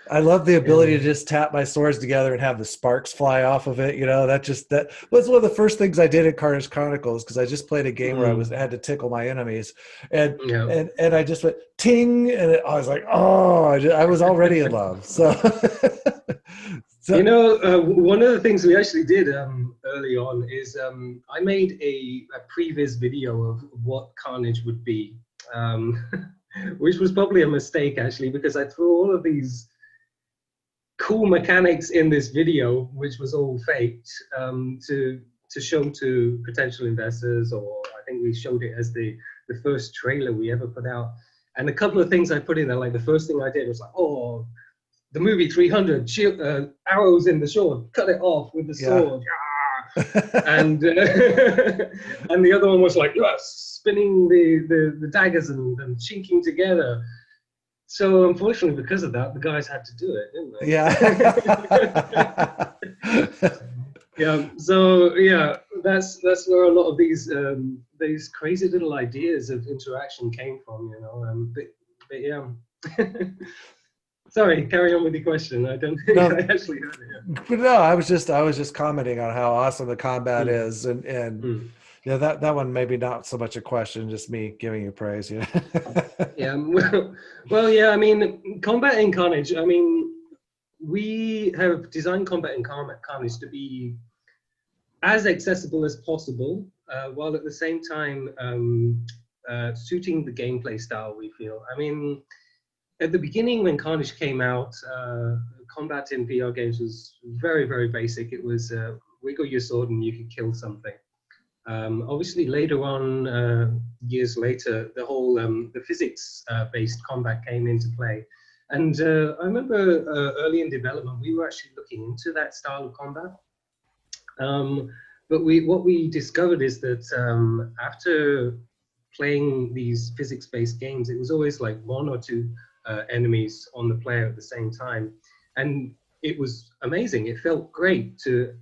Speaker 2: I love the ability to just tap my swords together and have the sparks fly off of it. That was one of the first things I did in Karnage Chronicles, because I just played a game where I had to tickle my enemies, and I just went ting, and I was like, oh, I was already in love. So,
Speaker 6: one of the things we actually did early on is I made a previous video of what Carnage would be, which was probably a mistake actually, because I threw all of these cool mechanics in this video, which was all faked, to show to potential investors, or I think we showed it as the first trailer we ever put out. And a couple of things I put in there, like the first thing I did was like, oh, the movie 300, arrows in the sword, cut it off with the sword. And and the other one was like, spinning the daggers and chinking together. So unfortunately, because of that, the guys had to do it, didn't they?
Speaker 2: Yeah.
Speaker 6: So that's where a lot of these crazy little ideas of interaction came from, but yeah. Sorry, carry on with your question. I don't think I actually heard it.
Speaker 2: But no, I was just commenting on how awesome the combat is, and that one maybe not so much a question, just me giving you praise.
Speaker 6: Yeah. Well, yeah. I mean, combat in Carnage. I mean, we have designed combat in Carnage to be as accessible as possible, while at the same time suiting the gameplay style we feel. I mean, at the beginning when Carnage came out, combat in VR games was very, very basic. It was wiggle your sword and you could kill something. Obviously, later on, years later, the whole the physics-based combat came into play. And I remember early in development, we were actually looking into that style of combat. But what we discovered is that after playing these physics-based games, it was always like one or two enemies on the player at the same time. And it was amazing. It felt great to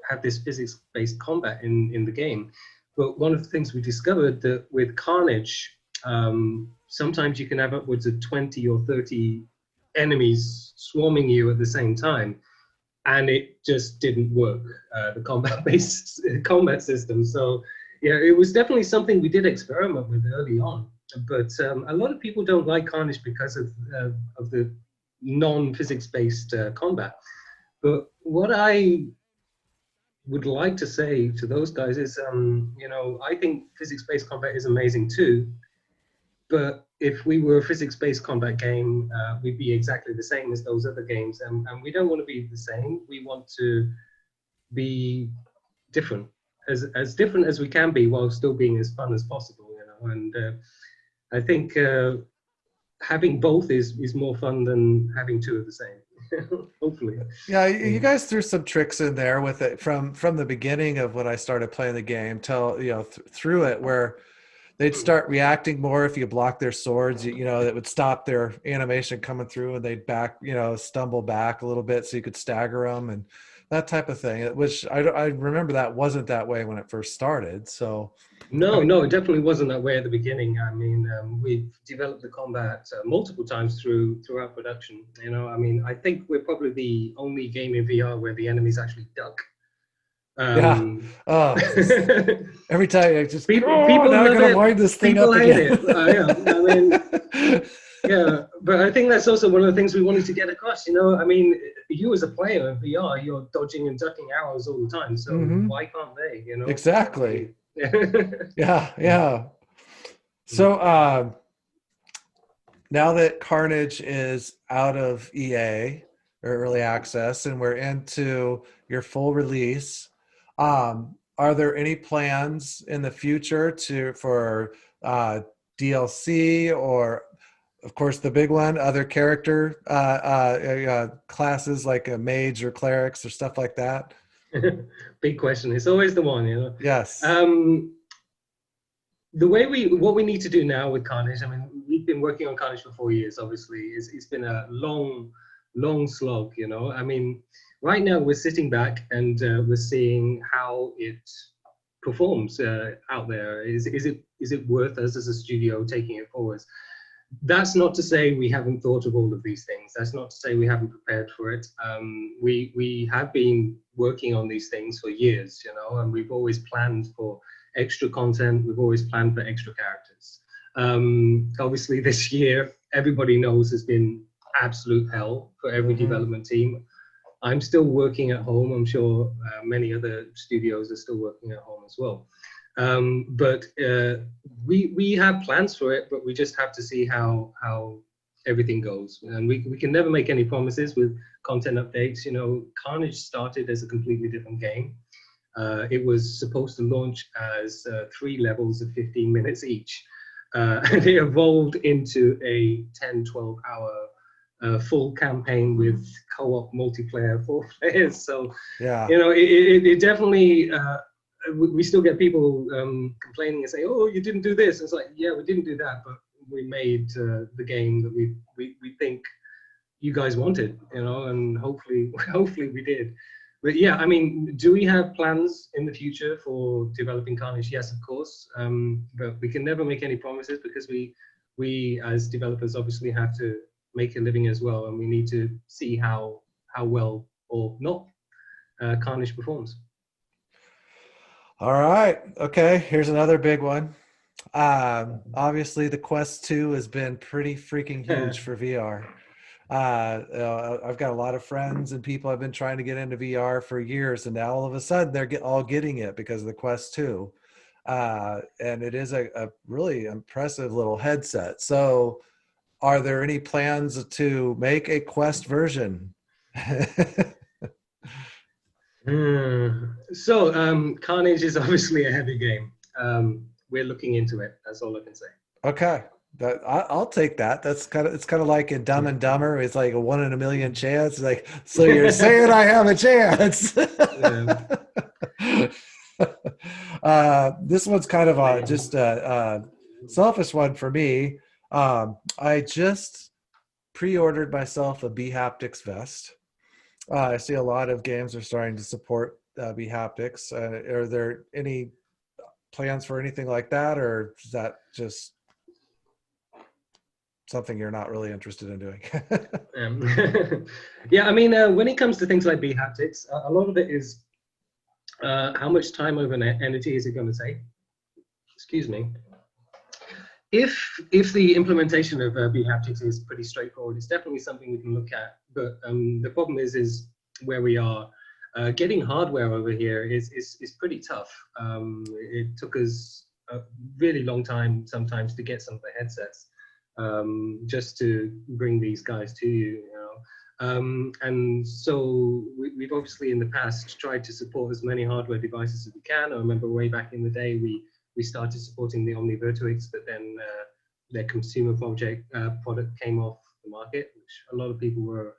Speaker 6: have this physics-based combat in the game. But one of the things we discovered that with Carnage, sometimes you can have upwards of 20 or 30 enemies swarming you at the same time. And it just didn't work, the combat-based combat system. So yeah, it was definitely something we did experiment with early on. But a lot of people don't like Carnage because of the non-physics-based combat. But what I would like to say to those guys is, I think physics-based combat is amazing too. But if we were a physics-based combat game, we'd be exactly the same as those other games. And we don't want to be the same. We want to be different, as different as we can be, while still being as fun as possible. And I think having both is more fun than having two of the same. Hopefully.
Speaker 2: Yeah, you guys threw some tricks in there with it from the beginning of when I started playing the game till through it, where they'd start reacting more if you block their swords. That would stop their animation coming through, and they'd stumble back a little bit so you could stagger them and that type of thing. Which I remember that wasn't that way when it first started. So.
Speaker 6: No, it definitely wasn't that way at the beginning. I mean, we've developed the combat multiple times throughout production. I mean, I think we're probably the only game in VR where the enemies actually duck.
Speaker 2: Every time I just
Speaker 6: people
Speaker 2: now
Speaker 6: love
Speaker 2: I'm gonna
Speaker 6: it.
Speaker 2: wind this thing
Speaker 6: People
Speaker 2: up
Speaker 6: hate
Speaker 2: again.
Speaker 6: it. I mean, yeah, but I think that's also one of the things we wanted to get across. I mean, you as a player in VR, you're dodging and ducking arrows all the time. So why can't they?
Speaker 2: Exactly. Yeah. So now that Carnage is out of EA or early access and we're into your full release, are there any plans in the future for DLC, or of course the big one, other character classes like a mage or clerics or stuff like that?
Speaker 6: Big question. It's always the one,
Speaker 2: Yes.
Speaker 6: What we need to do now with Karnage, I mean, we we've been working on Carnage for 4 years. Obviously, it's been a long slog. You know, I mean, right now we're sitting back and we're seeing how it performs out there. Is it worth us as a studio taking it forwards? That's not to say we haven't thought of all of these things. That's not to say we haven't prepared for it. We have been working on these things for years, you know, and we've always planned for extra content. We've always planned for extra characters. Obviously, this year, everybody knows has been absolute hell for every development team. I'm still working at home. I'm sure many other studios are still working at home as well. But we have plans for it, but we just have to see how everything goes. And we can never make any promises with content updates. You know, Carnage started as a completely different game. It was supposed to launch as 3 levels of 15 minutes each. And it evolved into a 10, 12 hour full campaign with co-op multiplayer 4 players. So,
Speaker 2: yeah,
Speaker 6: you know, it definitely, we still get people complaining and say, oh, you didn't do this. It's like, yeah, we didn't do that, but we made the game that we think you guys wanted, you know, and hopefully we did. But yeah, I mean, do we have plans in the future for developing Carnage? Yes, of course. But we can never make any promises because we as developers obviously have to make a living as well, and we need to see how well or not Carnage performs.
Speaker 2: All right. Okay. Here's another big one. Obviously, the Quest 2 has been pretty freaking huge for VR. I've got a lot of friends and people I've been trying to get into VR for years, and now all of a sudden they're all getting it because of the Quest 2. And it is a really impressive little headset. So, are there any plans to make a Quest version?
Speaker 6: So Carnage is obviously a heavy game. We're looking into it. That's all I can say.
Speaker 2: Okay, I'll take that. It's kind of like in Dumb and Dumber. It's like a 1 in a million chance. It's like, so you're saying I have a chance? This one's kind of just a selfish one for me. I just pre-ordered myself a bHaptics vest. I see a lot of games are starting to support bHaptics. Are there any plans for anything like that, or is that just something you're not really interested in doing?
Speaker 6: Yeah, I mean, when it comes to things like bHaptics, a lot of it is how much time over energy is it going to take? Excuse me. If the implementation of bHaptics is pretty straightforward, it's definitely something we can look at. But the problem is where we are. Getting hardware over here is pretty tough. It took us a really long time sometimes to get some of the headsets just to bring these guys to you, you know. And so we've obviously in the past tried to support as many hardware devices as we can. I remember way back in the day we started supporting the Omni Vertex, but then their consumer product came off the market, which a lot of people were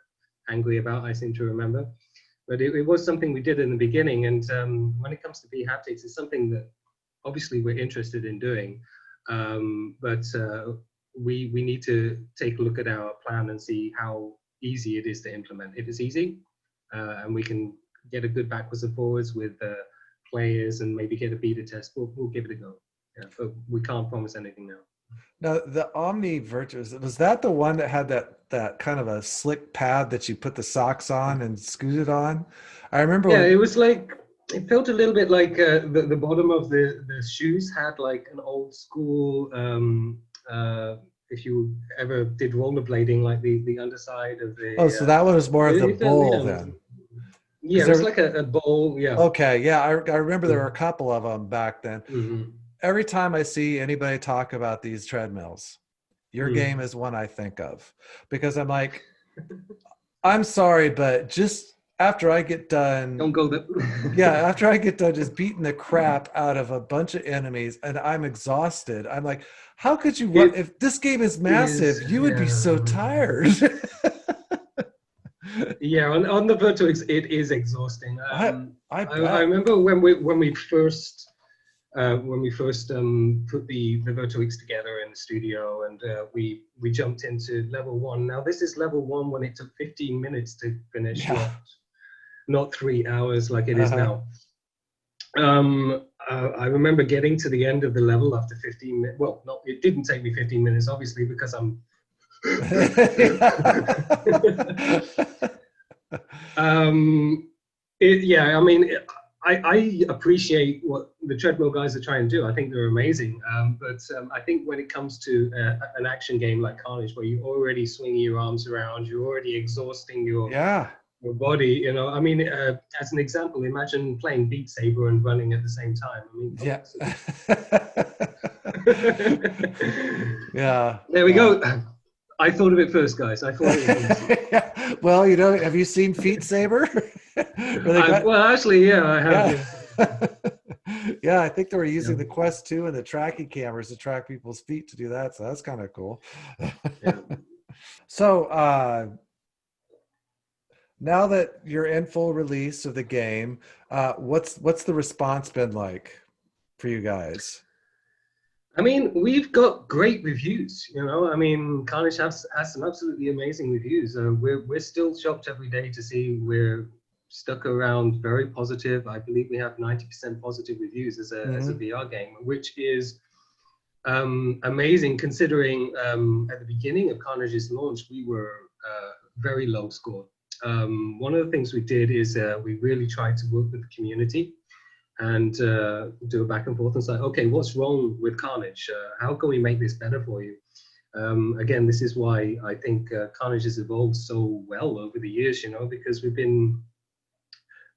Speaker 6: angry about, I seem to remember. But it was something we did in the beginning, and when it comes to bHaptics, it's something that obviously we're interested in doing, but we need to take a look at our plan and see how easy it is to implement. If it's easy, and we can get a good backwards and forwards with players and maybe get a beta test, we'll give it a go. Yeah, but we can't promise anything now.
Speaker 2: Now, the Omni Virtuous, was that the one that had that kind of a slick pad that you put the socks on and scooted on? I remember.
Speaker 6: Yeah, it was like, it felt a little bit like the bottom of the shoes had like an old school, if you ever did rollerblading, like the underside of the.
Speaker 2: Oh, so that one was more of the bowl then.
Speaker 6: Yeah, it was like a bowl, yeah.
Speaker 2: Okay, yeah, I remember there were a couple of them back then.
Speaker 6: Mm-hmm.
Speaker 2: Every time I see anybody talk about these treadmills, your game is one I think of, because I'm like, I'm sorry, but just after I get done,
Speaker 6: don't go there.
Speaker 2: Yeah, after I get done just beating the crap out of a bunch of enemies and I'm exhausted, I'm like, how could you run? If this game is massive, you would be so tired.
Speaker 6: Yeah, on the Vertex, it is exhausting.
Speaker 2: I
Speaker 6: remember when we first when we first put the Virtuix together in the studio, and we jumped into level 1. Now this is level 1 when it took 15 minutes to finish, not 3 hours like it is now. I remember getting to the end of the level after 15 minutes. Well, no, it didn't take me 15 minutes, obviously, because I'm. I mean, I appreciate what the treadmill guys are trying to do. I think they're amazing. But I think when it comes to an action game like Carnage, where you're already swinging your arms around, you're already exhausting your body, you know. I mean, as an example, imagine playing Beat Saber and running at the same time. I mean, There we go. I thought of it first, guys. I thought of it first.
Speaker 2: Well, you know, have you seen Feet Saber?
Speaker 6: Well, actually, yeah, I have.
Speaker 2: Yeah, I think they were using the Quest 2 and the tracking cameras to track people's feet to do that. So that's kind of cool. So now that you're in full release of the game, what's the response been like for you guys?
Speaker 6: I mean, we've got great reviews, you know. I mean, Karnage has some absolutely amazing reviews. We're still shocked every day to see we're stuck around very positive. I believe we have 90% positive reviews as a VR game, which is amazing considering at the beginning of Karnage's launch, we were very low scored. One of the things we did is we really tried to work with the community and do a back and forth and say, okay, what's wrong with Karnage? How can we make this better for you? Again, this is why I think Karnage has evolved so well over the years, you know, because we've been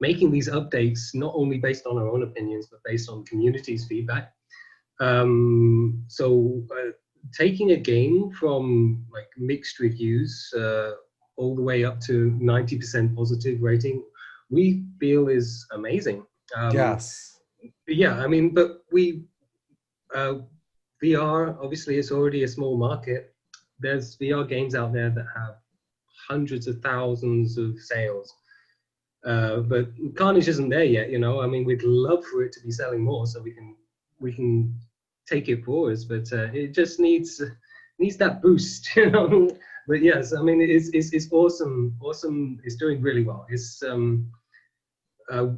Speaker 6: making these updates not only based on our own opinions, but based on community's feedback. Taking a game from like mixed reviews all the way up to 90% positive rating, we feel is amazing.
Speaker 2: Yes.
Speaker 6: Yeah, I mean, but VR, obviously, it's already a small market. There's VR games out there that have hundreds of thousands of sales. But Carnage isn't there yet, you know. I mean, we'd love for it to be selling more so we can take it forward, but it just needs that boost, you know. But yes, I mean, it's awesome. It's doing really well.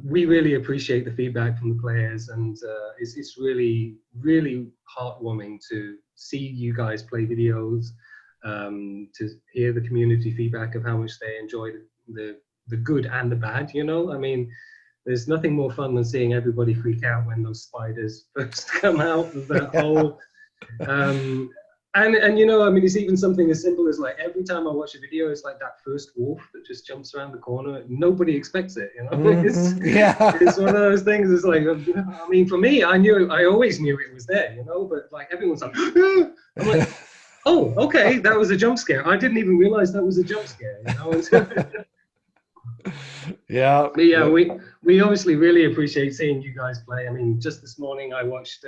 Speaker 6: We really appreciate the feedback from the players, and it's really, really heartwarming to see you guys play videos, to hear the community feedback of how much they enjoyed the good and the bad, you know. I mean, there's nothing more fun than seeing everybody freak out when those spiders first come out of that hole. And you know, I mean, it's even something as simple as like every time I watch a video, it's like that first wolf that just jumps around the corner. Nobody expects it, you know. It's one of those things. It's like, I mean, for me, I always knew it was there, you know. But like everyone's like, ah! I'm like, oh, okay, that was a jump scare. I didn't even realize that was a jump scare, you know.
Speaker 2: Yeah.
Speaker 6: But yeah, we obviously really appreciate seeing you guys play. I mean, just this morning I watched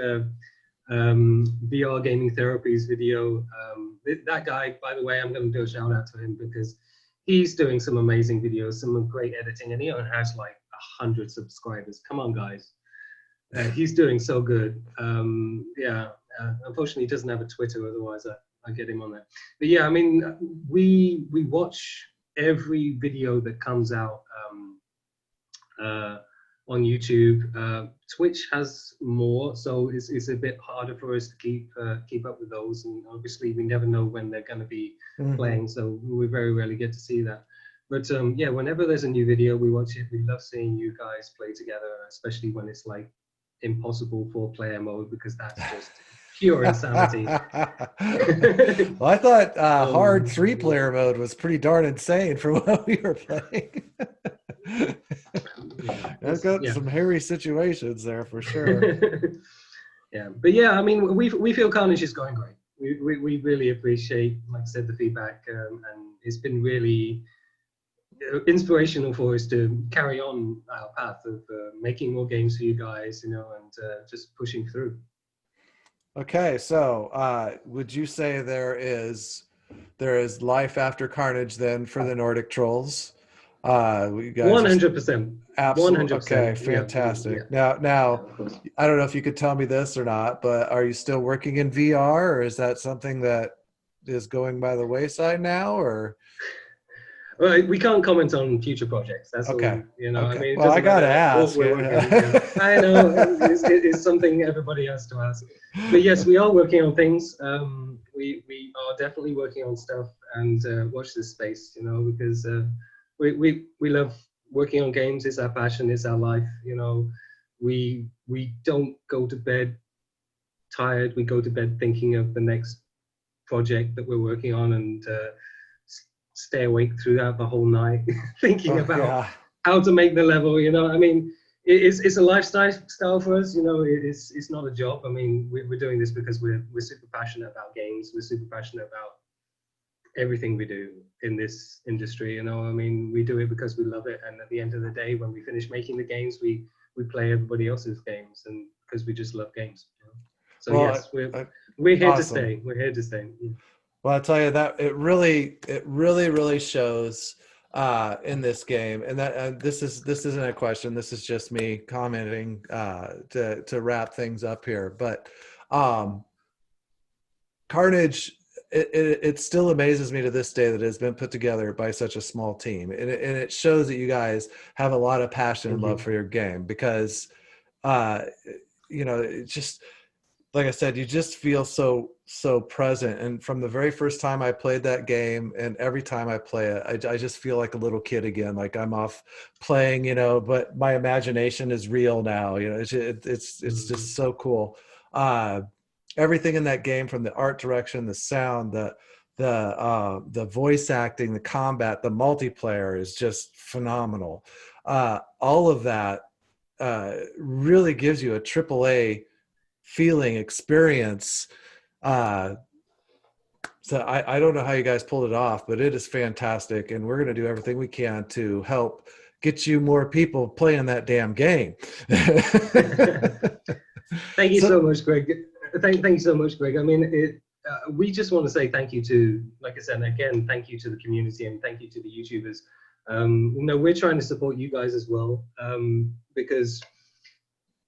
Speaker 6: VR Gaming Therapy's video. That guy, by the way, I'm going to do a shout out to him because he's doing some amazing videos, some great editing, and he only has like 100 subscribers. Come on, guys. He's doing so good. Unfortunately, he doesn't have a Twitter, otherwise I get him on there. But yeah, I mean, we watch every video that comes out on YouTube. Twitch has more, so it's a bit harder for us to keep up with those, and obviously we never know when they're going to be playing, so we very rarely get to see that. But yeah, whenever there's a new video, we watch it. We love seeing you guys play together, especially when it's like impossible 4-player mode, because that's just pure insanity.
Speaker 2: Well, I thought hard 3-player mode was pretty darn insane for what we were playing. I've got some hairy situations there for sure.
Speaker 6: Yeah, but yeah, I mean, we feel Carnage is going great. We really appreciate, like I said, the feedback, and it's been really inspirational for us to carry on our path of making more games for you guys, you know, and just pushing through.
Speaker 2: Okay, so would you say there is life after Carnage then for the Nordic Trolls? We guys
Speaker 6: 100%.
Speaker 2: absolutely
Speaker 6: 100%.
Speaker 2: okay, fantastic.
Speaker 6: Yeah.
Speaker 2: 100%. Absolutely okay, fantastic.
Speaker 6: Yeah.
Speaker 2: Now,
Speaker 6: Of course.
Speaker 2: I don't know if you could tell me this or not, but are you still working in VR, or is that something that is going by the wayside now, or?
Speaker 6: Well, we can't comment on future projects. That's
Speaker 2: Okay.
Speaker 6: all. You know, I
Speaker 2: Okay.
Speaker 6: mean, it
Speaker 2: Well, I
Speaker 6: doesn't
Speaker 2: gotta
Speaker 6: matter what
Speaker 2: ask.
Speaker 6: we're working. Yeah. I know it's something everybody has to ask. But yes, we are working on things. We are definitely working on stuff, and watch this space. You know, because we love working on games. It's our passion. It's our life. You know, we don't go to bed tired. We go to bed thinking of the next project that we're working on, and stay awake throughout the whole night thinking about how to make the level. You know, I mean, it's a lifestyle for us. You know, it's not a job. I mean, we're doing this because we're super passionate about games. We're super passionate about everything we do in this industry. You know, I mean, we do it because we love it, and at the end of the day, when we finish making the games, we play everybody else's games, and because we just love games. You know? So well, yes, we're here to stay. We're here to stay. Yeah.
Speaker 2: Well, I'll tell you that it really shows in this game, and that this isn't a question. This is just me commenting to wrap things up here. But Karnage, it still amazes me to this day that it's been put together by such a small team, and it shows that you guys have a lot of passion and love for your game, because you know, it just, like I said, you just feel so present. And from the very first time I played that game, and every time I play it, I just feel like a little kid again. Like I'm off playing, you know, but my imagination is real now. You know, it's just so cool. Everything in that game, from the art direction, the sound, the voice acting, the combat, the multiplayer is just phenomenal. All of that really gives you a AAA feeling experience. So I don't know how you guys pulled it off, but it is fantastic, and we're going to do everything we can to help get you more people playing that damn game.
Speaker 6: Thank you so much, Greg. Thank you so much, Greg. I mean, we just want to say thank you to, like I said, again, thank you to the community, and thank you to the YouTubers. You know, we're trying to support you guys as well, because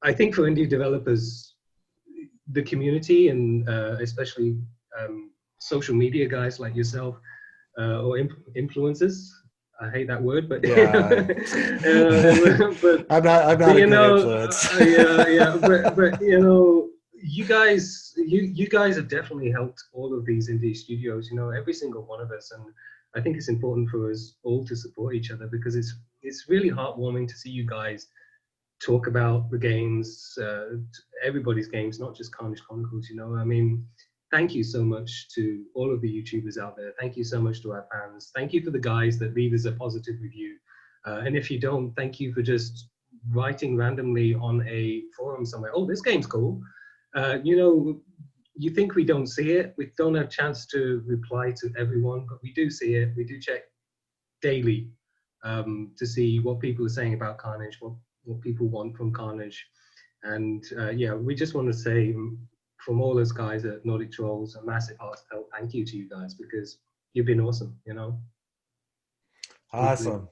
Speaker 6: I think for indie developers, the community, and especially social media guys like yourself, or influencers. I hate that word, but
Speaker 2: yeah,
Speaker 6: but
Speaker 2: I'm not a good influence.
Speaker 6: but you know, you guys have definitely helped all of these indie studios. You know, every single one of us, and I think it's important for us all to support each other, because it's really heartwarming to see you guys talk about the games, everybody's games, not just Karnage Chronicles. You know, I mean, thank you so much to all of the YouTubers out there. Thank you so much to our fans. Thank you for the guys that leave us a positive review. And if you don't, thank you for just writing randomly on a forum somewhere. Oh, this game's cool. You know, you think we don't see it. We don't have a chance to reply to everyone, but we do see it. We do check daily to see what people are saying about Karnage, what people want from Karnage. And yeah, we just want to say from all those guys at Nordic Trolls, a massive heartfelt thank you to you guys, because you've been awesome, you know.
Speaker 2: Awesome.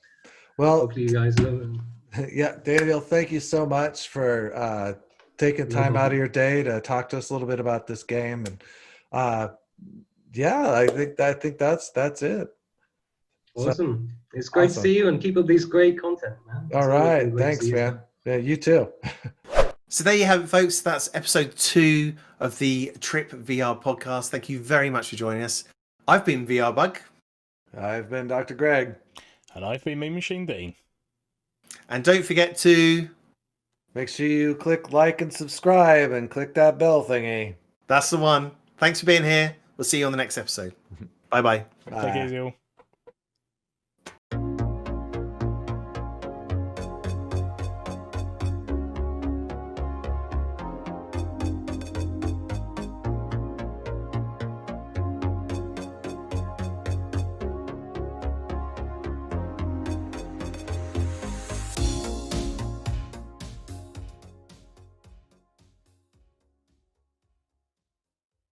Speaker 2: Well,
Speaker 6: hopefully you guys love it.
Speaker 2: Yeah, Daniel, thank you so much for taking time out of your day to talk to us a little bit about this game. And yeah, I think that's it.
Speaker 6: Awesome. So, it's great to see you, and keep up these great content, man.
Speaker 2: All right. Thanks, man. Yeah, you too.
Speaker 1: So there you have it, folks. That's episode 2 of the Trip VR podcast. Thank you very much for joining us. I've been VR Bug.
Speaker 2: I've been Dr. Greg.
Speaker 3: And I've been Mean Machine Dean.
Speaker 1: And don't forget to
Speaker 2: make sure you click like and subscribe, and click that bell thingy.
Speaker 1: That's the one. Thanks for being here. We'll see you on the next episode. Bye-bye.
Speaker 3: Take it easy all.